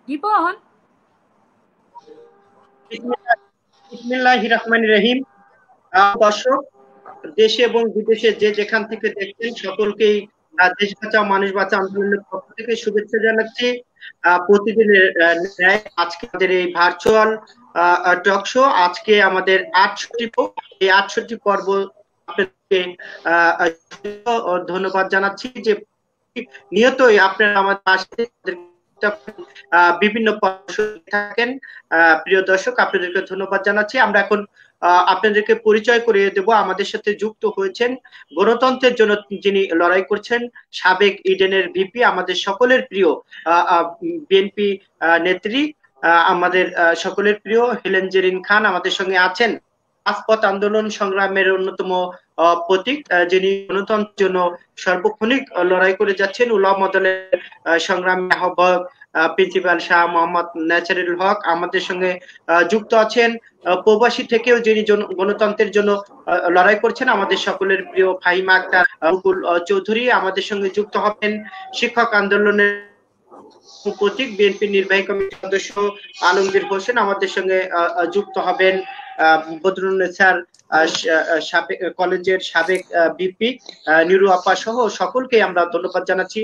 রিপন। বিসমিল্লাহির রহমানির রহিম। দর্শক, দেশে এবং বিদেশে যে যেখান থেকে দেখছেন সকলকেই দেশ বাঁচাও মানুষ বাঁচাও আন্দোলনের পক্ষ থেকে শুভেচ্ছা জানাচ্ছি। প্রতিদিনের ন্যায় আজকে আমাদের এই ভার্চুয়াল টক শো, আজকে আমাদের 68 পর্ব। আপনাদেরকে ধন্যবাদ জানাচ্ছি যে নিয়তই আপনারা আমাদের পাশে বিভিন্ন পরামর্শ থাকেন। প্রিয় দর্শক, আপনাদেরকে ধন্যবাদ জানাচ্ছি। আমরা এখন আপনাদেরকে পরিচয় করিয়ে দেব। আমাদের সাথে যুক্ত হয়েছেন গণতন্ত্রের জন্য যিনি লড়াই করছেন, সাবেক ইডেনের ভিপি, আমাদের সকলের প্রিয় বিএনপি নেত্রী, আমাদের সকলের প্রিয় হেলেন জেরিন খান আমাদের সঙ্গে আছেন। রাজপথ আন্দোলন সংগ্রামের অন্যতম প্রতীক, যিনি গণতন্ত্রের জন্য সার্বক্ষণিক লড়াই করে যাচ্ছেন, উলামা দলের সংগ্রামী আহ্বায়ক প্রিন্সিপাল শাহ মোহাম্মদ নেচারুল হক আমাদের সঙ্গে যুক্ত আছেন। প্রবাসী থেকেও যিনি গণতন্ত্রের জন্য লড়াই করছেন, আমাদের সকলের প্রিয় ফাহিমা আক্তার মুকুল চৌধুরী আমাদের সঙ্গে যুক্ত হবেন। শিক্ষক আন্দোলনের প্রতীক বিএনপি নির্বাহী কমিটির সদস্য আলমগীর হোসেন আমাদের সঙ্গে যুক্ত হবেন। বদরুন্নেছার কলেজের সাবেক ভিপি নিরু আপা সহ সকলকে আমরা ধন্যবাদ জানাচ্ছি।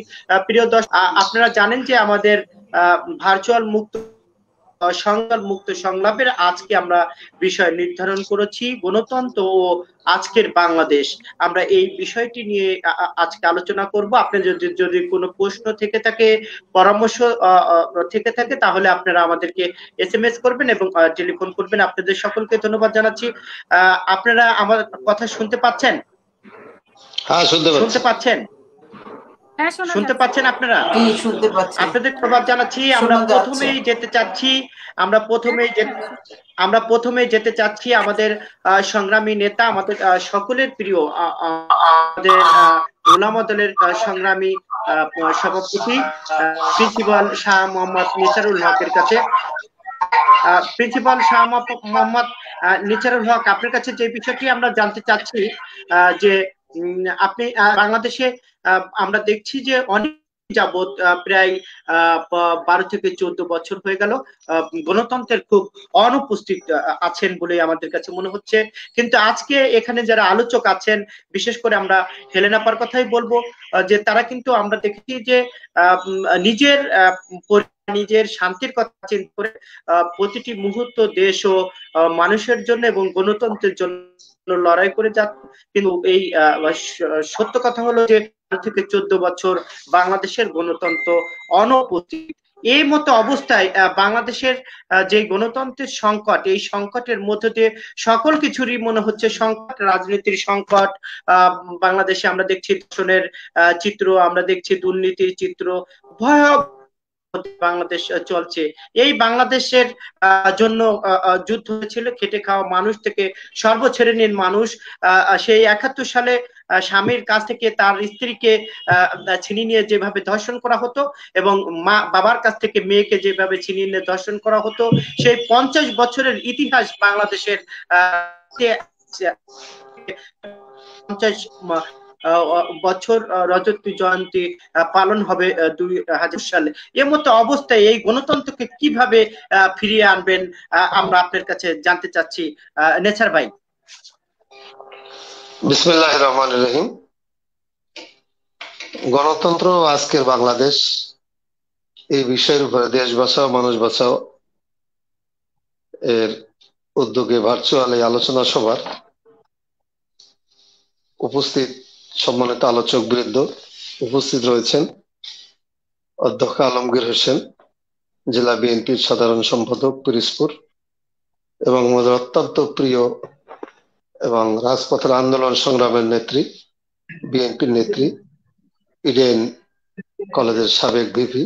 প্রিয় দর্শক, আপনারা জানেন যে আমাদের ভার্চুয়াল মুক্ত সংলাপের আজকে আমরা বিষয় নির্ধারণ করেছি গণতন্ত্র ও আজকের বাংলাদেশ। আমরা এই বিষয়টি নিয়ে আজকে আলোচনা করব। আপনাদের যদি কোনো প্রশ্ন থেকে থাকে, পরামর্শ থেকে থাকে, তাহলে আপনারা আমাদেরকে এসএমএস করবেন এবং টেলিফোন করবেন। আপনাদের সকলকে ধন্যবাদ জানাচ্ছি। আপনারা আমার কথা শুনতে পাচ্ছেন? হ্যাঁ, শুনতে পাচ্ছেন? শুনতে পাচ্ছেন আপনারা? শুনতে পাচ্ছি। আপনাদের ধন্যবাদ জানাচ্ছি। আমরা প্রথমেই যেতে চাচ্ছি আমাদের সংগ্রামী নেতা, আমাদের সকলের প্রিয়, আমাদের উলামা দলের সংগ্রামী সভাপতি প্রিন্সিপাল শাহ মোহাম্মদ নিচারুল হকের কাছে। প্রিন্সিপাল শাহ মোহাম্মদ নিচারুল হক, আপনার কাছে যে বিষয়টি আমরা জানতে চাচ্ছি, যে আপনি বাংলাদেশে আমরা দেখছি যে অনেক যাবৎ প্রায় 12 থেকে 14 বছর হয়ে গেল গণতন্ত্রের খুব অনুপস্থিত আছেন বলে আমাদের কাছে মনে হচ্ছে। কিন্তু আজকে এখানে যারা আলোচক আছেন, বিশেষ করে আমরা হেলেন আপার কথাই বলবো, যে তারা কিন্তু আমরা দেখেছি যে নিজের শান্তির কথা চিন্তা করে প্রতিটি মুহূর্ত দেশ ও মানুষের জন্য এবং গণতন্ত্রের জন্য লড়াই করে যাচ্ছে। কিন্তু এই সত্য কথা হলো যে থেকে 14 বছর বাংলাদেশের গণতন্ত্র অনুপস্থিত। এই মতো অবস্থায় বাংলাদেশের যে গণতন্ত্রের সংকট, এই সংকটের মধ্য দিয়ে সকল কিছুরই মনে হচ্ছে সংকট, রাজনীতির সংকট। বাংলাদেশে আমরা দেখছি ধর্ষণের চিত্র, আমরা দেখছি দুর্নীতির চিত্র, ভয়াবহ বাংলাদেশ চলছে। এই বাংলাদেশের জন্য যুদ্ধ হয়েছিল খেটে খাওয়া মানুষ থেকে সর্বশ্রেণীর মানুষ। সেই 71 সালে স্বামীর কাছ থেকে তার স্ত্রীকে ছিনিয়ে নিয়ে যেভাবে ধর্ষণ করা হতো এবং বাবার কাছ থেকে মেয়েকে যেভাবে ছিনিয়ে নিয়ে ধর্ষণ করা হতো, সেই 50 বছরের ইতিহাস বাংলাদেশের 50 বছর রজত জয়ন্তী পালন হবে 2000 সালে। এর মতো অবস্থায় এই গণতন্ত্রকে কিভাবে ফিরিয়ে আনবেন, আমরা আপনার কাছে জানতে চাচ্ছি। নেছার ভাই। বিসমিল্লাহির রহমানির রহিম। গণতন্ত্র আজকের বাংলাদেশ, এই বিষয়ের উপরে দেশ বাঁচাও মানুষ বাঁচাও এর উদ্যোগে ভার্চুয়াল এই আলোচনা সভার উপস্থিত সম্মানিত আলোচক বৃন্দ, উপস্থিত রয়েছেন অধ্যক্ষ আলমগীর হোসেন, জেলা বিএনপির সাধারণ সম্পাদক পিরিজপুর, এবং আমাদের অত্যন্ত প্রিয় এবং রাজপথের আন্দোলন সংগ্রামের নেত্রী, বিএনপির নেত্রী, ইডেন কলেজের সাবেক ভিপি,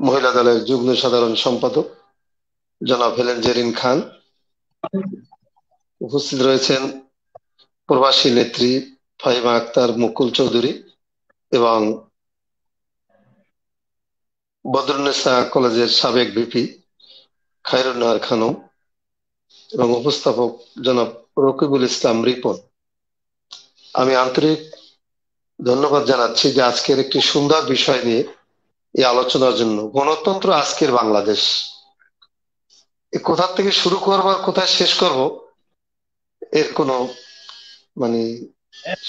মহিলা দলের যুগ্ম সাধারণ সম্পাদক জনাব হেলেন জেরিন খান। উপস্থিত রয়েছেন প্রবাসী নেত্রী ফাহিমা আক্তার মুকুল চৌধুরী এবং বদরুন্নেসা কলেজের সাবেক ভিপি খায়রুন্নাহার খানম এবং উপস্থাপক জনাব রকিবুল ইসলাম রিপন। আমি আন্তরিক ধন্যবাদ জানাচ্ছি যে আজকের একটি সুন্দর বিষয় নিয়ে এই আলোচনার জন্য। গণতন্ত্র আজকের বাংলাদেশ, কোথা থেকে শুরু করবো আর কোথায় শেষ করব এর কোনো মানে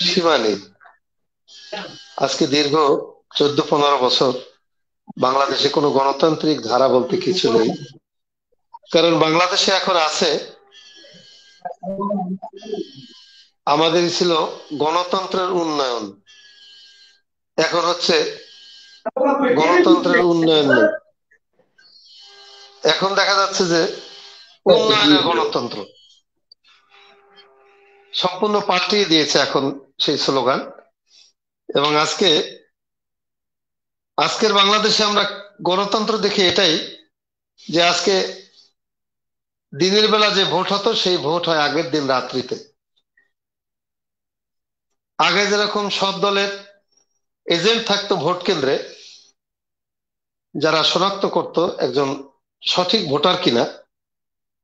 সীমা নেই। আজকে দীর্ঘ 14-15 বছর বাংলাদেশে কোনো গণতান্ত্রিক ধারা বলতে কিছু নেই, কারণ বাংলাদেশে এখন আছে, আমাদের ছিল গণতন্ত্রের উন্নয়ন, এখন হচ্ছে গণতন্ত্রের উন্নয়ন নেই, এখন দেখা যাচ্ছে যে উন্নয়নের গণতন্ত্র সম্পূর্ণ পাল্টিয়ে দিয়েছে এখন সেই স্লোগান। এবং আজকের বাংলাদেশে আমরা গণতন্ত্র দেখি এটাই যে আজকে দিনের বেলা যে ভোট হতো সেই ভোট হয় আগের দিন রাত্রিতে। আগে যেরকম সব দলের এজেন্ট থাকতো ভোট কেন্দ্রে, যারা শনাক্ত করত একজন সঠিক ভোটার কিনা,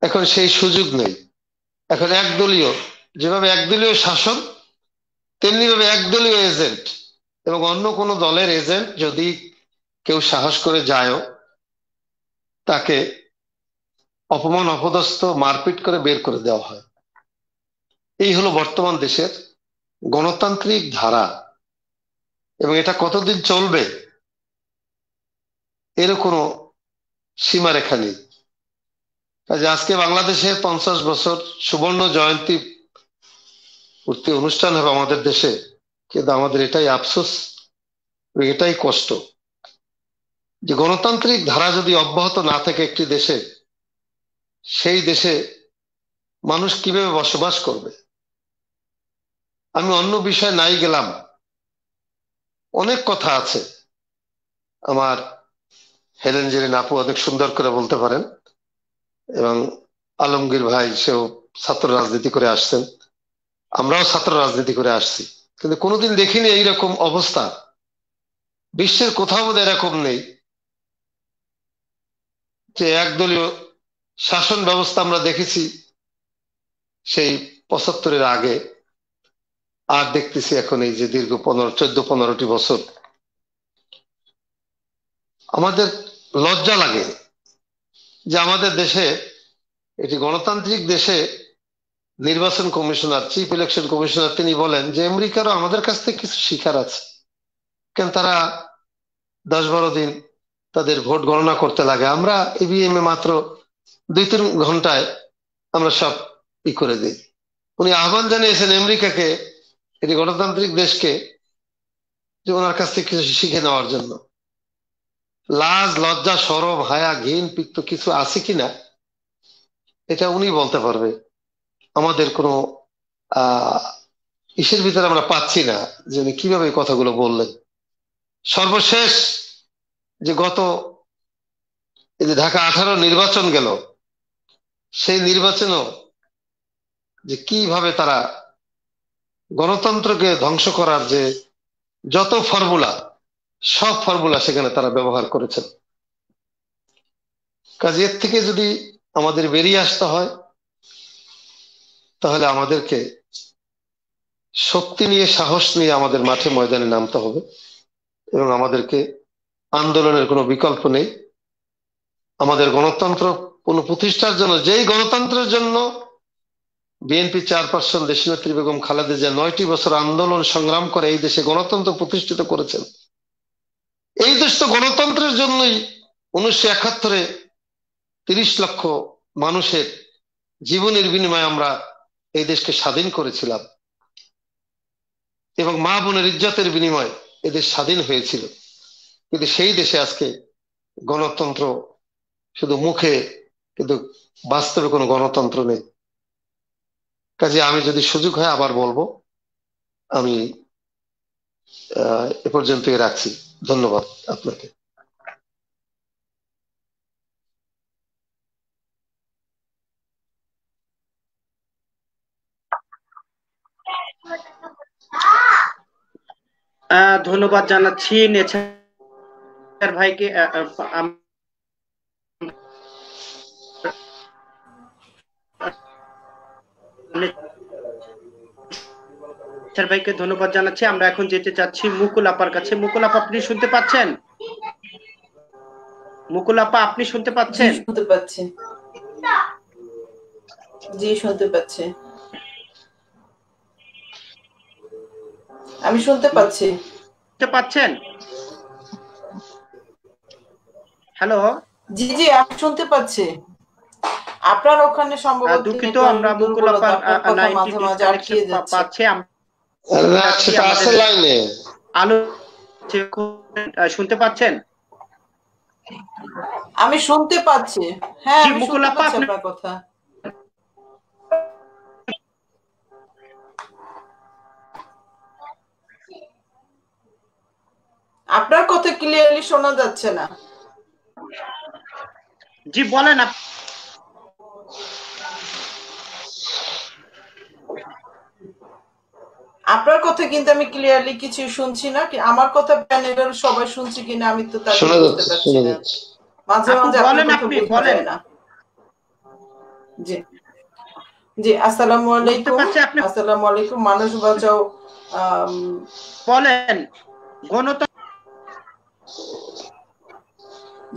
এখন সেই সুযোগ নেই। এখন একদলীয়, যেভাবে একদলীয় শাসন তেমনি ভাবে একদলীয় এজেন্ট, এবং অন্য কোনো দলের এজেন্ট যদি কেউ সাহস করে যায়ও তাকে অপমান অপদস্থ মারপিট করে বের করে দেওয়া হয়। এই হলো বর্তমান দেশের গণতান্ত্রিক ধারা, এবং এটা কতদিন চলবে এর কোনো সীমারেখা নেই। কাজে আজকে বাংলাদেশের 50 বছর সুবর্ণ জয়ন্তী পূর্তি অনুষ্ঠান হবে আমাদের দেশে, কিন্তু আমাদের এটাই আফসোস, এটাই কষ্ট যে গণতান্ত্রিক ধারা যদি অব্যাহত না থাকে একটি দেশে, সেই দেশে মানুষ কিভাবে বসবাস করবে। আমি অন্য বিষয় নাই গেলাম, অনেক কথা আছে, আমার হেলেন জেরিন আপু অনেক সুন্দর করে বলতে পারেন, এবং আলমগীর ভাই সেও ছাত্র রাজনীতি করে আসছেন, আমরাও ছাত্র রাজনীতি করে আসছি, কিন্তু কোনোদিন দেখিনি এইরকম অবস্থা। বিশ্বের কোথাও বোধ এরকম নেই যে একদলীয় শাসন ব্যবস্থা আমরা দেখেছি সেই 75-এর আগে, আর দেখতেছি এখন এই যে দীর্ঘ 14-15টি বছর। আমাদের লজ্জা লাগে যে আমাদের দেশে, এটি গণতান্ত্রিক দেশে, নির্বাচন কমিশনার, চিফ ইলেকশন কমিশনার তিনি বলেন যে আমেরিকারও আমাদের কাছ থেকে কিছু শিখার আছে, কেন তারা 10-12 দিন তাদের ভোট গণনা করতে লাগে, আমরা ইভিএম এ মাত্র 2-3 ঘন্টায় আমরা সব করে দিই। উনি আহ্বান জানিয়েছেন আমেরিকাকে, এটি গণতান্ত্রিক দেশকে, যে ওনার কাছ থেকে কিছু শিখে নেওয়ার জন্য। লাজ লজ্জা শরম হায়া ঘিন পিত্ত কিছু আছে কিনা এটা উনি বলতে পারবে। আমাদের কোনো ইসের ভিতরে আমরা পাচ্ছি না যে উনি কিভাবে এই কথাগুলো বললেন। সর্বশেষ যে গত এই যে ঢাকা 18 নির্বাচন গেল, সেই নির্বাচনও যে কিভাবে তারা গণতন্ত্রকে ধ্বংস করার যে যত ফর্মুলা, সব ফর্মুলা সেখানে তারা ব্যবহার করেছেন। কাজে এর থেকে যদি আমাদের বেরিয়ে আসতে হয়, তাহলে আমাদেরকে শক্তি নিয়ে সাহস নিয়ে আমাদের মাঠে ময়দানে নামতে হবে, এবং আমাদেরকে আন্দোলনের কোনো বিকল্প নেই। আমাদের গণতন্ত্র পুনঃপ্রতিষ্ঠার জন্য, যেই গণতন্ত্রের জন্য বিএনপি চেয়ারপারসন দেশনেত্রী বেগম খালেদা জিয়া 9টি বছর আন্দোলন সংগ্রাম করে এই দেশে গণতন্ত্র প্রতিষ্ঠিত করেছেন, এই দেশ তো গণতন্ত্রের জন্যই 1971-এ 30 লক্ষ মানুষের জীবনের বিনিময়ে আমরা এই দেশকে স্বাধীন করেছিলাম, এবং মা বোনের ইজ্জতের বিনিময়ে এদেশ স্বাধীন হয়েছিল। কিন্তু সেই দেশে আজকে গণতন্ত্র শুধু মুখে, কিন্তু বাস্তবে কোনো গণতন্ত্র নেই। কাজে আমি যদি সুযোগ হয় আবার বলবো, আমি এ পর্যন্তই রাখছি। ধন্যবাদ আপনাকে। ধন্যবাদ জানাচ্ছি নেছার ভাইকে। নেছার ভাইকে ধন্যবাদ জানাচ্ছি। আমরা এখন যেতে চাচ্ছি মুকুল আপার কাছে। মুকুল আপা, আপনি শুনতে পাচ্ছেন? মুকুল আপা আপনি শুনতে পাচ্ছেন? শুনতে পাচ্ছি, জি শুনতে পাচ্ছি, আমি শুনতে পাচ্ছি। শুনতে পাচ্ছেন? হ্যালো, জি জি আমি শুনতে পাচ্ছি। আপনার ওখানে সম্ভবত দুঃখিত আমরা মুকুল দুর্বলতা, আপার আপনার কথা লাইনটি মাঝে মাঝে ডিসকানেকশন আটকিয়ে যাচ্ছে। পাচ্ছে। সেটা আছে লাইনে। আলো শুনতে পাচ্ছেন? আমি শুনতে পাচ্ছি, হ্যাঁ জি আমি মুকুল শুনতে আপা পাচ্ছি আপনার কথা। আপনার কথা ক্লিয়ারলি শোনা যাচ্ছে না। জি বলেন। আপনার কথা কিন্তু আমি ক্লিয়ারলি কিছু শুনছি না, আমার কথা প্যানেলের সবাই শুনছে কিনা আমি তো তা শোনা বুঝতে যাচ্ছে, পারছি শোনা না। যাচ্ছে। মাঝে মাঝে আপনার কথা আপনি বোঝা বলেন। যায় না। জি জি আসসালামু আলাইকুম। আসসালামু আলাইকুম। মানুষ বাঁচাও বলেন। গণতন্ত্র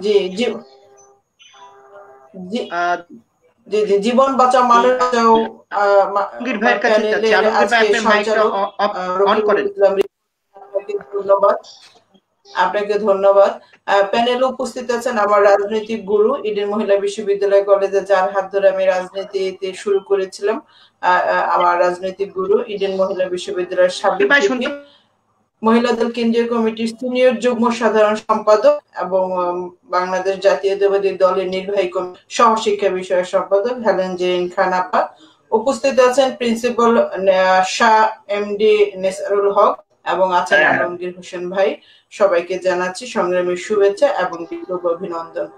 জি জি জি জি জি জীবন বাঁচাও মানুষ বাঁচাও প্যানেলের আজকে সঞ্চালক রকিবুল ইসলাম, ধন্যবাদ আপনাকে। ধন্যবাদ। প্যানেলে উপস্থিত আছেন আমার রাজনৈতিক গুরু, ইডেন মহিলা বিশ্ববিদ্যালয় কলেজে, যার হাত ধরে আমি রাজনীতিতে শুরু করেছিলাম। আমার রাজনৈতিক গুরু, ইডেন মহিলা বিশ্ববিদ্যালয়ের সাবেক ভিপি, মহিলা দল কেন্দ্রীয় কমিটির সিনিয়র যুগ্ম সাধারণ সম্পাদক এবং বাংলাদেশ জাতীয়তাবাদী দলের নির্বাহী সহ শিক্ষা বিষয়ক সম্পাদক হেলেন জেরিন খান আপা। উপস্থিত আছেন প্রিন্সিপাল শাহ এমডি নেসারুল হক এবং আছেন আলমগীর হোসেন ভাই। সবাইকে জানাচ্ছি সংগ্রামী শুভেচ্ছা এবং বিপ্লব অভিনন্দন।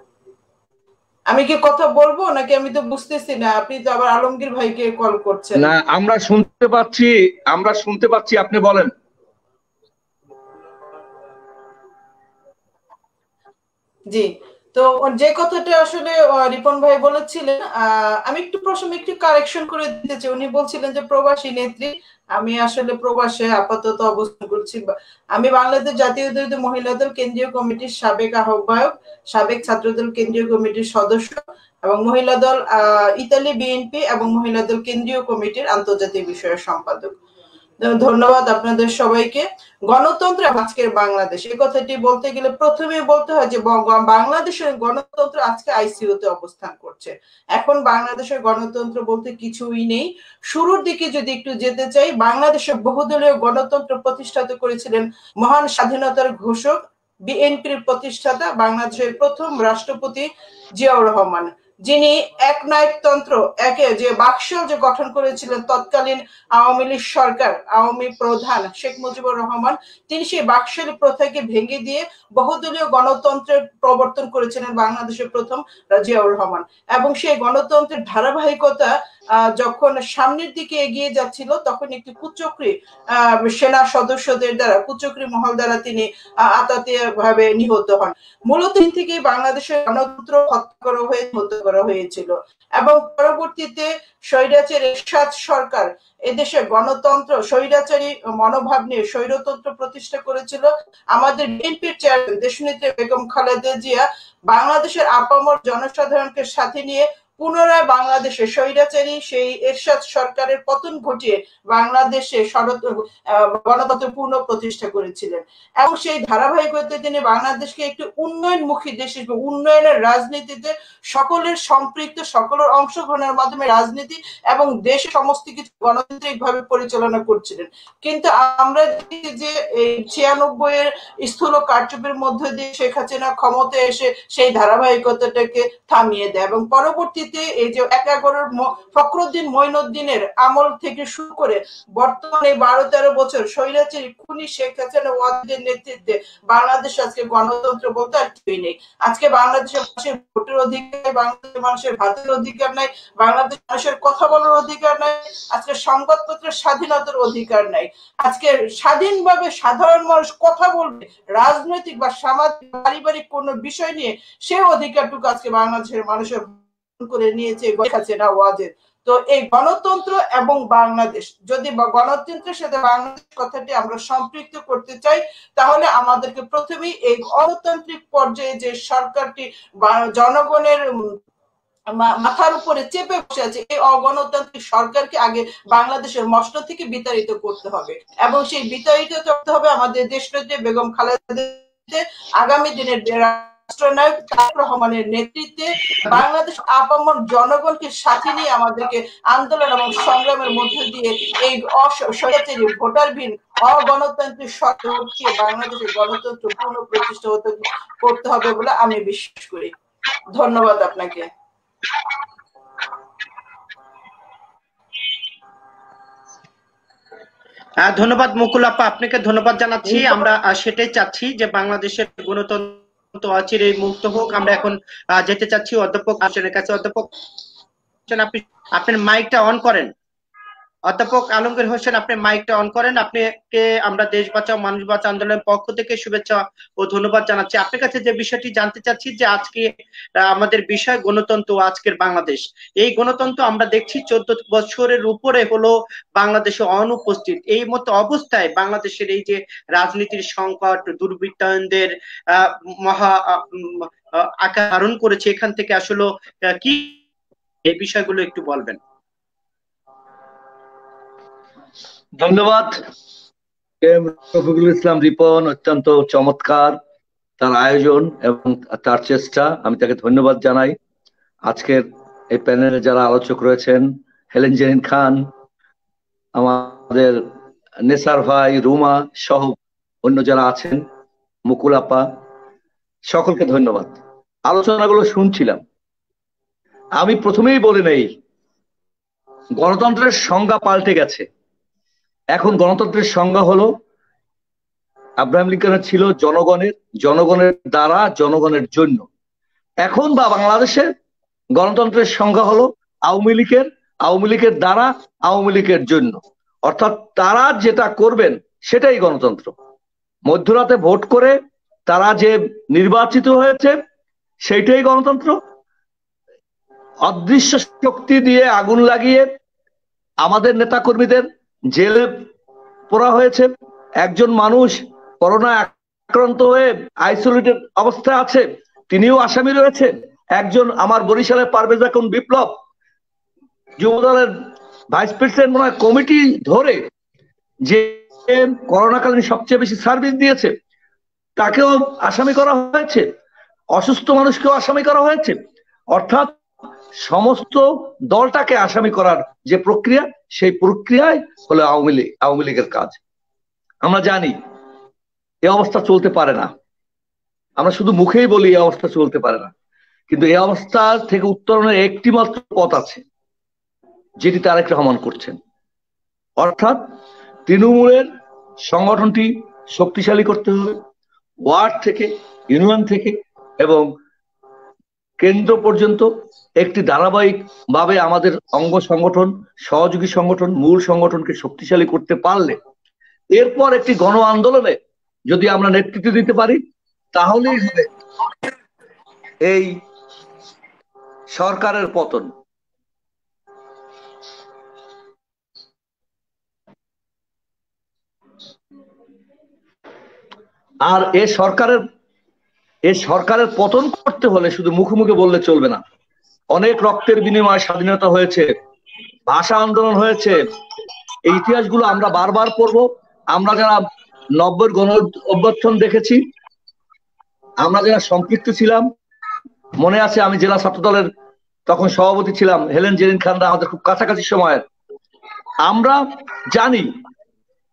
আমি কি কথা বলবো নাকি? আমি তো বুঝতেছি না, আপনি তো আবার আলমগীর ভাইকে কল করছেন। না আমরা শুনতে পাচ্ছি, আপনি বলেন। জি, তো যে কথাটা আসলে রিপন ভাই বলেছিলেন, আমি একটু প্রথমে একটু কারেকশন করে দিতে চাই। উনি বলছিলেন যে প্রবাসী নেত্রী, আমি আসলে প্রবাসে আপাতত অবস্থান করছি। আমি বাংলাদেশ জাতীয়তাবাদী মহিলা দল কেন্দ্রীয় কমিটির সাবেক আহ্বায়ক, সাবেক ছাত্রদল কেন্দ্রীয় কমিটির সদস্য এবং মহিলা দল ইতালি বিএনপি এবং মহিলা দল কেন্দ্রীয় কমিটির আন্তর্জাতিক বিষয়ের সম্পাদক। ধন্যবাদ আপনাদের সবাইকে। গণতন্ত্র আজকের বাংলাদেশ, এই কথাটি বলতে গেলে প্রথমে বলতে হয় যে বাংলাদেশের গণতন্ত্র আজকে আইসিইউতে অবস্থান করছে। এখন বাংলাদেশের গণতন্ত্র বলতে কিছুই নেই। শুরুর দিকে যদি একটু যেতে চাই, বাংলাদেশের বহুদলীয় গণতন্ত্র প্রতিষ্ঠাতা করেছিলেন মহান স্বাধীনতার ঘোষক, বিএনপির প্রতিষ্ঠাতা, বাংলাদেশের প্রথম রাষ্ট্রপতি জিয়াউর রহমান, যিনি একনায়কতন্ত্র যে বাকশাল যে গঠন করেছিলেন তৎকালীন আওয়ামী লীগ সরকার, আওয়ামী প্রধান শেখ মুজিবুর রহমান, তিনি সেই বাকশালী প্রথাকে ভেঙে দিয়ে বহুদলীয় গণতন্ত্রের প্রবর্তন করেছিলেন বাংলাদেশের প্রথম জিয়াউর রহমান। এবং সেই গণতন্ত্রের ধারাবাহিকতা যখন সামনের দিকে এগিয়ে যাচ্ছিল, তখন একটি কুচক্রী সেনা সদস্যদের দ্বারা, কুচক্রী মহল দ্বারা তিনি আতাতিয়া ভাবে নিহত হন। মূলত দিন থেকে বাংলাদেশের গণতন্ত্র হত্যা করা হয়েছিল এবং পরবর্তীতে স্বৈরাচারী এরশাদ সরকার এদেশে গণতন্ত্র স্বৈরাচারী মনোভাব নিয়ে স্বৈরতন্ত্র প্রতিষ্ঠা করেছিল। আমাদের বিএনপির চেয়ারম্যান দেশনেত্রী বেগম খালেদা জিয়া বাংলাদেশের আপামর জনসাধারণকে সাথে নিয়ে পুনরায় বাংলাদেশে স্বৈরাচারী সেই এরশাদ সরকারের পতন ঘটিয়ে বাংলাদেশে গণতন্ত্র পূর্ণ প্রতিষ্ঠা করেছিলেন এবং সেই ধারাবাহিকতায় তিনি বাংলাদেশকে একটি উন্নয়নমুখী দেশ হিসেবে, উন্নয়নের রাজনীতিতে সকলের সম্পৃক্ত, সকলের অংশগ্রহণের মাধ্যমে রাজনীতি এবং দেশে সমস্ত কিছু গণতান্ত্রিক ভাবে পরিচালনা করছিলেন। কিন্তু আমরা দেখি যে এই 96 এর স্থূল কারচুপির মধ্য দিয়ে শেখ হাসিনা ক্ষমতায় এসে সেই ধারাবাহিকতাটাকে থামিয়ে দেয় এবং পরবর্তীতে এই যে 11 ফখরুদ্দিন মঈনুদ্দিনের আমল থেকে শুরু করে বর্তমানে 12-13 বছর স্বৈরাচারী খুনি শেখ হাসিনা ওয়াজেদের নেতৃত্বে বাংলাদেশ আজকে গণতন্ত্র বলতে আর কিছুই নেই। আজকে বাংলাদেশের মানুষের ভোটের অধিকার, বাংলাদেশের মানুষের ভাতের অধিকার নাই, বাংলাদেশের মানুষের কথা বলার অধিকার নাই, আজকে সংবাদপত্রের স্বাধীনতার অধিকার নাই। আজকে স্বাধীনভাবে সাধারণ মানুষ কথা বলবে, রাজনৈতিক বা সামাজিক পারিবারিক কোন বিষয় নিয়ে সে অধিকারটুকু আজকে বাংলাদেশের মানুষের করে নিয়েছে শেখ হাসিনা ওয়াজেদ। তো এই গণতন্ত্র এবং বাংলাদেশ, যদি গণতন্ত্রের সাথে বাংলাদেশ কথাটি আমরা সম্পৃক্ত করতে চাই, তাহলে আমাদেরকে প্রথমেই এই গণতান্ত্রিক পর্যায়ে যে সরকারটি জনগণের মাথার উপরে চেপে বসে আছে, এই অগণতান্ত্রিক সরকারকে আগে বাংলাদেশের মসনদ থেকে বিতাড়িত করতে হবে, এবং সেই বিতাড়িত করতে হবে আমাদের দেশনেত্রী বেগম খালেদা আগামী দিনের রাষ্ট্রনায়ক তারেক রহমানের নেতৃত্বে বাংলাদেশ আপামর জনগণকে সাথে নিয়ে আমাদেরকে আন্দোলন এবং সংগ্রামের মধ্য দিয়ে এই স্বৈরাচারী ভোটারবিহীন অগণতান্ত্রিক সরকারকে বাংলাদেশের গণতন্ত্র পুনঃপ্রতিষ্ঠা করতে হবে বলে আমি বিশ্বাস করি। ধন্যবাদ আপনাকে। ধন্যবাদ মুকুল আপা, আপনাকে ধন্যবাদ জানাচ্ছি। আমরা সেটাই চাচ্ছি যে বাংলাদেশের গণতন্ত্র অচিরেই মুক্ত হোক। আমরা এখন যেতে চাচ্ছি অধ্যাপক হোসেনের কাছে। অধ্যাপক আপনি আপনার মাইকটা অন করেন। অধ্যাপক আলমগীর হোসেন, আপনি মাইকটা অন করেন। আপনাকে আমরা দেশ বাঁচাও মানুষ বাঁচাও আন্দোলনের পক্ষ থেকে শুভেচ্ছা ও ধন্যবাদ জানাচ্ছি। আপনার কাছে যে বিষয়টি জানতে চাচ্ছি যে আজকে আমাদের বিষয় গণতন্ত্র, আজকের বাংলাদেশ। এই গণতন্ত্র আমরা দেখছি 14 বছরের উপরে হলো বাংলাদেশে অনুপস্থিত। এই মতো অবস্থায় বাংলাদেশের এই যে রাজনীতির সংকট, দুর্বৃত্তায়নদের মহা আকার ধারণ করেছে, এখান থেকে আসলে কি এই বিষয়গুলো একটু বলবেন? ধন্যবাদ রফিকুল ইসলাম রিপন, অত্যন্ত চমৎকার তার আয়োজন এবং তার চেষ্টা, আমি তাকে ধন্যবাদ জানাই। আজকের এই প্যানেলে যারা আলোচক রয়েছেন, হেলেন জেরিন খান, আমাদের নেসার ভাই, রুমা সহ অন্য যারা আছেন, মুকুল আপা, সকলকে ধন্যবাদ। আলোচনাগুলো শুনছিলাম। আমি প্রথমেই বলে নেই, গণতন্ত্রের সংজ্ঞা পাল্টে গেছে। এখন গণতন্ত্রের সংজ্ঞা হলো, আব্রাহাম লিঙ্কনের ছিল জনগণের, জনগণের দ্বারা, জনগণের জন্য। এখন বা বাংলাদেশে গণতন্ত্রের সংজ্ঞা হলো আওয়ামী লীগের, আওয়ামী লীগের দ্বারা, আওয়ামী লীগের জন্য। অর্থাৎ তারা যেটা করবেন সেটাই গণতন্ত্র। মধ্যরাতে ভোট করে তারা যে নির্বাচিত হয়েছে সেইটাই গণতন্ত্র। অদৃশ্য শক্তি দিয়ে আগুন লাগিয়ে আমাদের নেতাকর্মীদের জেলে পোড়া হয়েছে। একজন মানুষ করোনা আক্রান্ত হয়ে আইসোলেটেড অবস্থায় আছে, তিনিও আসামি রয়েছে। একজন আমার বরিশালের পারভেজ এখন বিপ্লব যুবদলের ভাইস প্রেসিডেন্ট মনে হয় কমিটি ধরে, যে করোনাকালীন সবচেয়ে বেশি সার্ভিস দিয়েছে, তাকেও আসামি করা হয়েছে। অসুস্থ মানুষকেও আসামি করা হয়েছে। অর্থাৎ সমস্ত দলটাকে আসামি করার যে প্রক্রিয়া, সেই প্রক্রিয়ায় হলো আওয়ামী লীগের কাজ। আমরা জানি এই অবস্থা চলতে পারে না। আমরা শুধু মুখেই বলি এই অবস্থা চলতে পারে না, কিন্তু এই অবস্থা থেকে উত্তরণের একটি মাত্র পথ আছে, যেটি তারেক রহমান করছেন। অর্থাৎ তৃণমূলের সংগঠনটি শক্তিশালী করতে হবে, ওয়ার্ড থেকে, ইউনিয়ন থেকে এবং কেন্দ্র পর্যন্ত একটি ধারাবাহিক ভাবে আমাদের অঙ্গ সংগঠন, সহযোগী সংগঠন, মূল সংগঠনকে শক্তিশালী করতে পারলে, এরপর একটি গণ আন্দোলনে যদি আমরা নেতৃত্ব দিতে পারি, তাহলেই হবে এই সরকারের পতন। আর এই সরকারের পতন করতে হলে শুধু মুখে মুখে বললে চলবে না। অনেক রক্তের বিনিময়ে স্বাধীনতা হয়েছে, ভাষা আন্দোলন হয়েছে, এই ইতিহাসগুলো আমরা বারবার পড়ব। আমরা যারা 90-এর গণ অভ্যুত্থান দেখেছি, আমরা যারা সম্পৃক্ত ছিলাম, মনে আছে আমি জেলা ছাত্র দলের তখন সভাপতি ছিলাম, হেলেন জেরিন খানরা আমাদের খুব কাছাকাছি সময়ের, আমরা জানি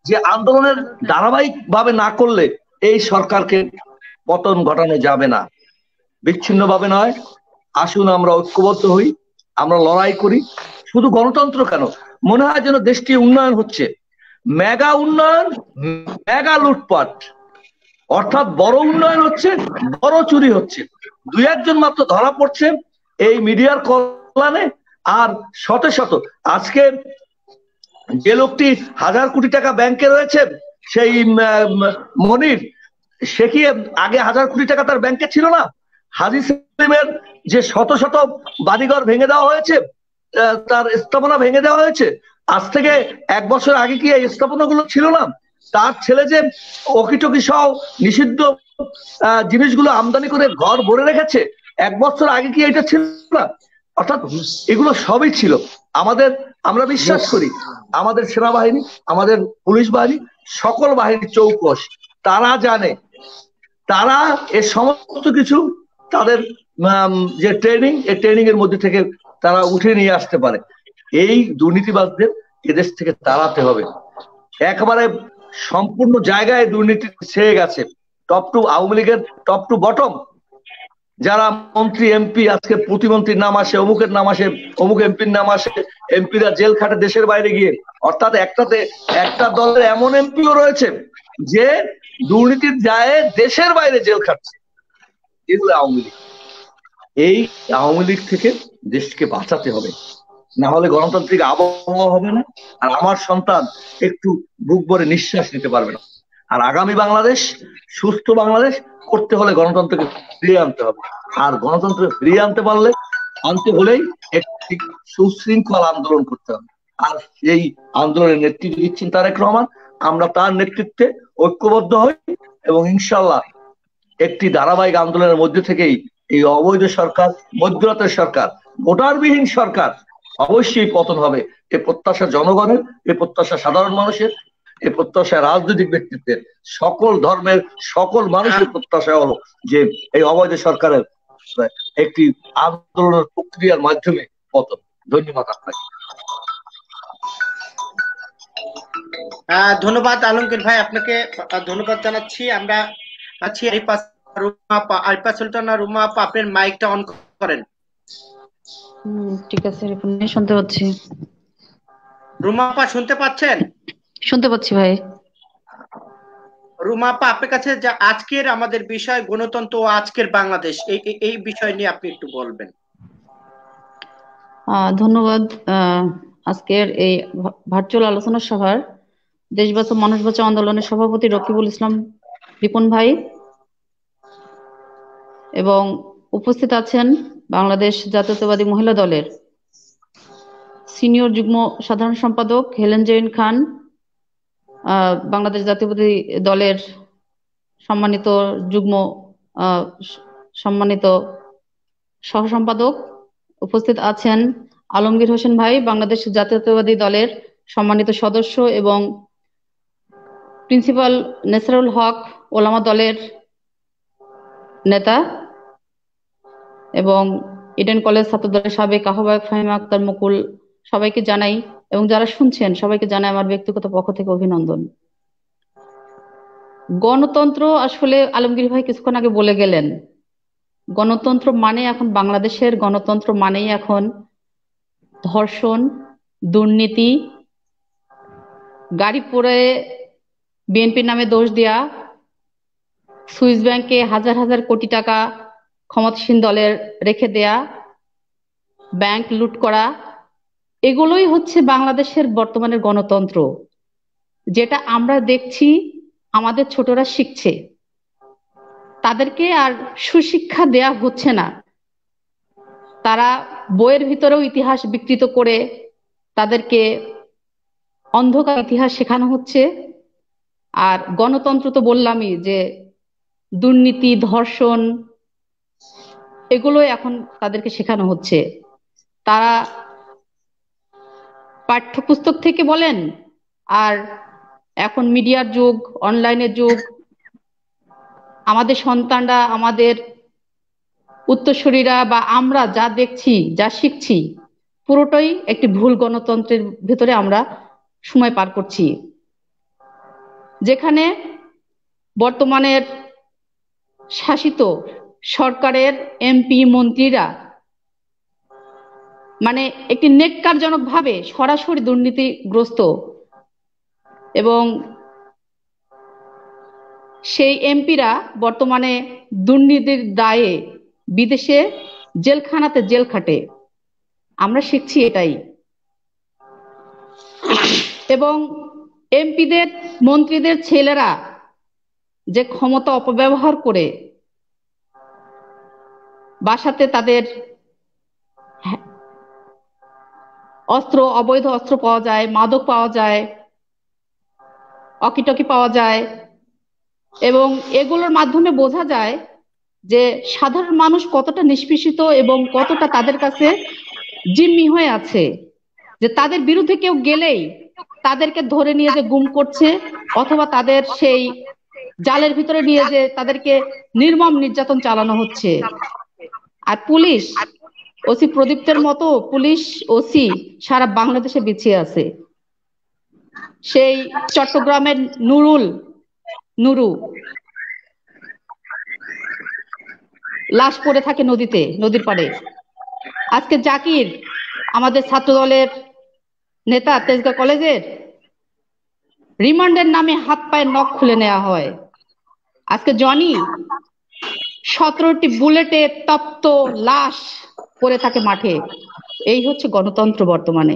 যে আন্দোলনের ধারাবাহিক ভাবে না করলে এই সরকারকে পতন ঘটানো যাবে না। বিচ্ছিন্ন ভাবে নয়, আসুন আমরা ঐক্যবদ্ধ হই, আমরা লড়াই করি। শুধু গণতন্ত্র কেন, মনে হয় যেন দেশটি উন্নয়ন হচ্ছে, মেগা উন্নয়ন, মেগা লুটপাট। অর্থাৎ বড় উন্নয়ন হচ্ছে, বড় চুরি হচ্ছে। দুই একজন মাত্র ধরা পড়ছে এই মিডিয়ার কল্যাণে, আর শত শত, আজকে যে লোকটি 1000 কোটি টাকা ব্যাংকে রয়েছে, সেই মনির, সে কি আগে 1000 কোটি টাকা তার ব্যাংকে ছিল না? হাজী সেলিমের যে শত শত বাড়িঘর ভেঙে দেওয়া হয়েছে, তার স্থাপনা ভেঙে দেওয়া হয়েছে। আজ থেকে 1 বছর আগে কি এই স্থাপনাগুলো ছিল না? তার ছেলে যে অকিটকি সহ নিষিদ্ধ জিনিসগুলো আমদানি করে ঘর ভরে রেখেছে, 1 বছর আগে কি এটা ছিল না? অর্থাৎ এগুলো সবই ছিল। আমরা বিশ্বাস করি আমাদের সেনাবাহিনী, আমাদের পুলিশ বাহিনী, সকল বাহিনী চৌকস, তারা জানে, তারা এ সমস্ত কিছু তাদের যে ট্রেনিং, এই ট্রেনিং এর মধ্যে থেকে তারা উঠে নিয়ে আসতে পারে। এই দুর্নীতিবাজদের এদেশ থেকে তাড়াতে হবে। একেবারে সম্পূর্ণ জায়গায় দুর্নীতি ছেয়ে গেছে, টপ টু আওয়ামী লীগের টপ টু বটম যারা মন্ত্রী এমপি, আজকে প্রতিমন্ত্রীর নাম আসে, অমুকের নাম আসে, অমুক এমপির নাম আসে, এমপিরা জেল খাটে দেশের বাইরে গিয়ে। অর্থাৎ একটা দলের এমন এমপিও রয়েছে যে দুর্নীতির দায়ে দেশের বাইরে জেল খাটছে। এগুলো আওয়ামী লীগ। এই আওয়ামী লীগ থেকে দেশকে বাঁচাতে হবে, না হলে গণতান্ত্রিক আবহাওয়া হবে না, আর আমার সন্তান একটু বুক ভরে নিঃশ্বাস নিতে পারবে না। আর আগামী বাংলাদেশ, সুস্থ বাংলাদেশ করতে হলে গণতন্ত্রকে ফিরিয়ে আনতে হবে। আর গণতন্ত্র ফিরিয়ে আনতে হলেই একটি সুশৃঙ্খল আন্দোলন করতে হবে। আর এই আন্দোলনের নেতৃত্ব দিচ্ছেন তারেক রহমান। আমরা তার নেতৃত্বে ঐক্যবদ্ধ হই এবং ইনশাল্লাহ একটি ধারাবাহিক আন্দোলনের মধ্যে থেকেই এই অবৈধ সরকার, মধ্যরাতের সরকার, ভোটারবিহীন সরকার অবশ্যই পতন হবে। এ প্রত্যাশা জনগণের, এ প্রত্যাশা সাধারণ মানুষের, এ প্রত্যাশা রাজনৈতিক ব্যক্তিত্বের, সকল ধর্মের সকল মানুষের প্রত্যাশা হলো যে এই অবৈধ সরকারের একটি আন্দোলনের প্রক্রিয়ার মাধ্যমে পতন। ধন্যবাদ আপনাকে। ধন্যবাদ আলমগীর ভাই, আপনাকে ধন্যবাদ জানাচ্ছি। আমরা আছি আরিফা সুলতানা রুমা আপা, আপনার মাইকটা অন করেন। ঠিক আছে, শুনতে পাচ্ছি। রুমা আপা শুনতে পাচ্ছেন? শুনতে পাচ্ছি ভাই। রুমা আপা, আপনার কাছে আজকের আমাদের বিষয় গণতন্ত্র ও আজকের বাংলাদেশ, এই বিষয় নিয়ে আপনি একটু বলবেন। ধন্যবাদ। আজকের এই ভার্চুয়াল আলোচনা সভার দেশ বাঁচাও মানুষ বাঁচাও আন্দোলনের সভাপতি রকিবুল ইসলাম রিপন ভাই এবং উপস্থিত আছেন বাংলাদেশ জাতীয়তাবাদী মহিলা দলের সিনিয়র যুগ্ম সাধারণ সম্পাদক হেলেন জেরিন খান, বাংলাদেশ জাতীয়তাবাদী দলের সম্মানিত যুগ্ম সম্মানিত সহ সম্পাদক, উপস্থিত আছেন আলমগীর হোসেন ভাই, বাংলাদেশ জাতীয়তাবাদী দলের সম্মানিত সদস্য এবং প্রিন্সিপাল নেসারুল হক ওলামা দলের নেতা এবং ইডেন কলেজ ছাত্র দলের সাবেক আহ্বায়ক ফাহিমা আক্তার মুকুল, সবাইকে জানাই এবং যারা শুনছেন সবাইকে জানাই আমার ব্যক্তিগত পক্ষ থেকে অভিনন্দন। গণতন্ত্র আসলে আলমগীর ভাই কিছুক্ষণ আগে বলে গেলেন, গণতন্ত্র মানে এখন বাংলাদেশের গণতন্ত্র মানেই এখন ধর্ষণ, দুর্নীতি, গাড়ি পরে বিএনপির নামে দোষ দেয়া, সুইস ব্যাংকে হাজার হাজার কোটি টাকা ক্ষমতাসীন দলের রেখে দেয়া, ব্যাংক লুট করা, এগুলোই হচ্ছে বাংলাদেশের বর্তমানের গণতন্ত্র, যেটা আমরা দেখছি আমাদের ছোটরা শিখছে। তাদেরকে আর সুশিক্ষা দেয়া হচ্ছে না, তারা বইয়ের ভিতরেও ইতিহাস বিকৃত করে তাদেরকে অন্ধকার ইতিহাস শেখানো হচ্ছে। আর গণতন্ত্র তো বললামই যে দুর্নীতি, ধর্ষণ, এগুলোই এখন তাদেরকে শেখানো হচ্ছে। তারা পাঠ্যপুস্তক থেকে বলেন, আর এখন মিডিয়ার যুগ, অনলাইনের যুগ, আমাদের সন্তানরা, আমাদের উত্তরসূরিরা বা আমরা যা দেখছি, যা শিখছি, পুরোটাই একটি ভুল গণতন্ত্রের ভেতরে আমরা সময় পার করছি, যেখানে বর্তমানের শাসিত সরকারের এমপি মন্ত্রীরা মানে একটি নেক্কারজনক ভাবে সরাসরি দুর্নীতিগ্রস্ত এবং সেই এমপিরা বর্তমানে দুর্নীতির দায়ে বিদেশে জেলখানাতে জেল খাটে। আমরা শিখছি এটাই। এবং এমপিদের, মন্ত্রীদের ছেলেরা যে ক্ষমতা অপব্যবহার করে বাসাতে তাদের অবৈধ অস্ত্র পাওয়া যায়, মাদক পাওয়া যায়, অকিটকি পাওয়া যায়, এবং এগুলোর মাধ্যমে বোঝা যায় যে সাধারণ মানুষ কতটা নিষ্পেষিত এবং কতটা তাদের কাছে জিম্মি হয়ে আছে, যে তাদের বিরুদ্ধে কেউ গেলেই তাদেরকে ধরে নিয়ে যে গুম করছে, অথবা তাদের সেই জালের ভিতরে নিয়ে যে তাদেরকে নির্মম নির্যাতন চালানো হচ্ছে। আর পুলিশ, ওসি প্রদীপ্তের মতো পুলিশ ওসি সারা বাংলাদেশে বিছিয়ে আছে। সেই চট্টগ্রামের নুরু লাশ পড়ে থাকে নদীর পাড়ে। আজকে জাকির, আমাদের ছাত্র দলের নেতা, তেজগাঁও কলেজের, রিমান্ডের নামে হাত পায়ের নখ খুলে নেওয়া হয়। আজকে জনি 17টি বুলেটে তপ্ত লাশ পড়ে থাকে মাঠে। এই হচ্ছে গণতন্ত্র বর্তমানে।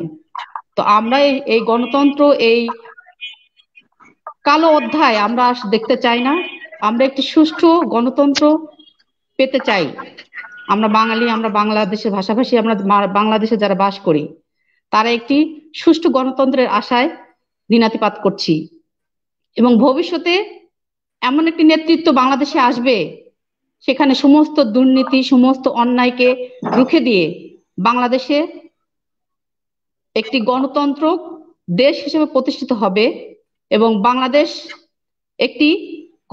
তো আমরা এই গণতন্ত্র, এই কালো অধ্যায় আমরা দেখতে চাই না। আমরা একটি সুষ্ঠু গণতন্ত্র পেতে চাই। আমরা বাঙালি, আমরা বাংলাদেশের ভাষাভাষী, আমরা বাংলাদেশে যারা বাস করি, তারা একটি সুষ্ঠু গণতন্ত্রের আশায় দিনাতিপাত করছি। এবং ভবিষ্যতে এমন একটি নেতৃত্ব বাংলাদেশে আসবে, সেখানে সমস্ত দুর্নীতি, সমস্ত অন্যায়কে রুখে দিয়ে বাংলাদেশে একটি গণতন্ত্র দেশ হিসেবে প্রতিষ্ঠিত হবে, এবং বাংলাদেশ একটি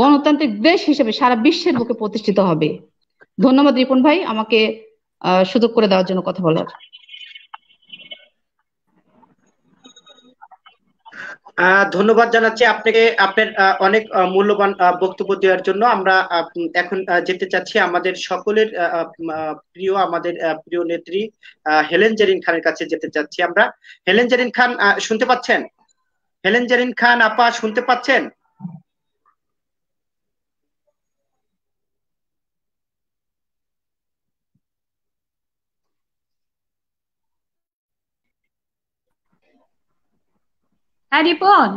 গণতান্ত্রিক দেশ হিসেবে সারা বিশ্বের বুকে প্রতিষ্ঠিত হবে। ধন্যবাদ রিপন ভাই আমাকে সুযোগ করে দেওয়ার জন্য কথা বলার। ধন্যবাদ জানাচ্ছি আপনাকে, আপনার অনেক মূল্যবান বক্তব্য দেওয়ার জন্য। আমরা এখন যেতে চাচ্ছি আমাদের সকলের প্রিয়, আমাদের প্রিয় নেত্রী হেলেন জেরিন খানের কাছে যেতে চাচ্ছি আমরা। হেলেন জেরিন খান শুনতে পাচ্ছেন? হেলেন জেরিন খান আপা শুনতে পাচ্ছেন? হ্যাঁ রিপন,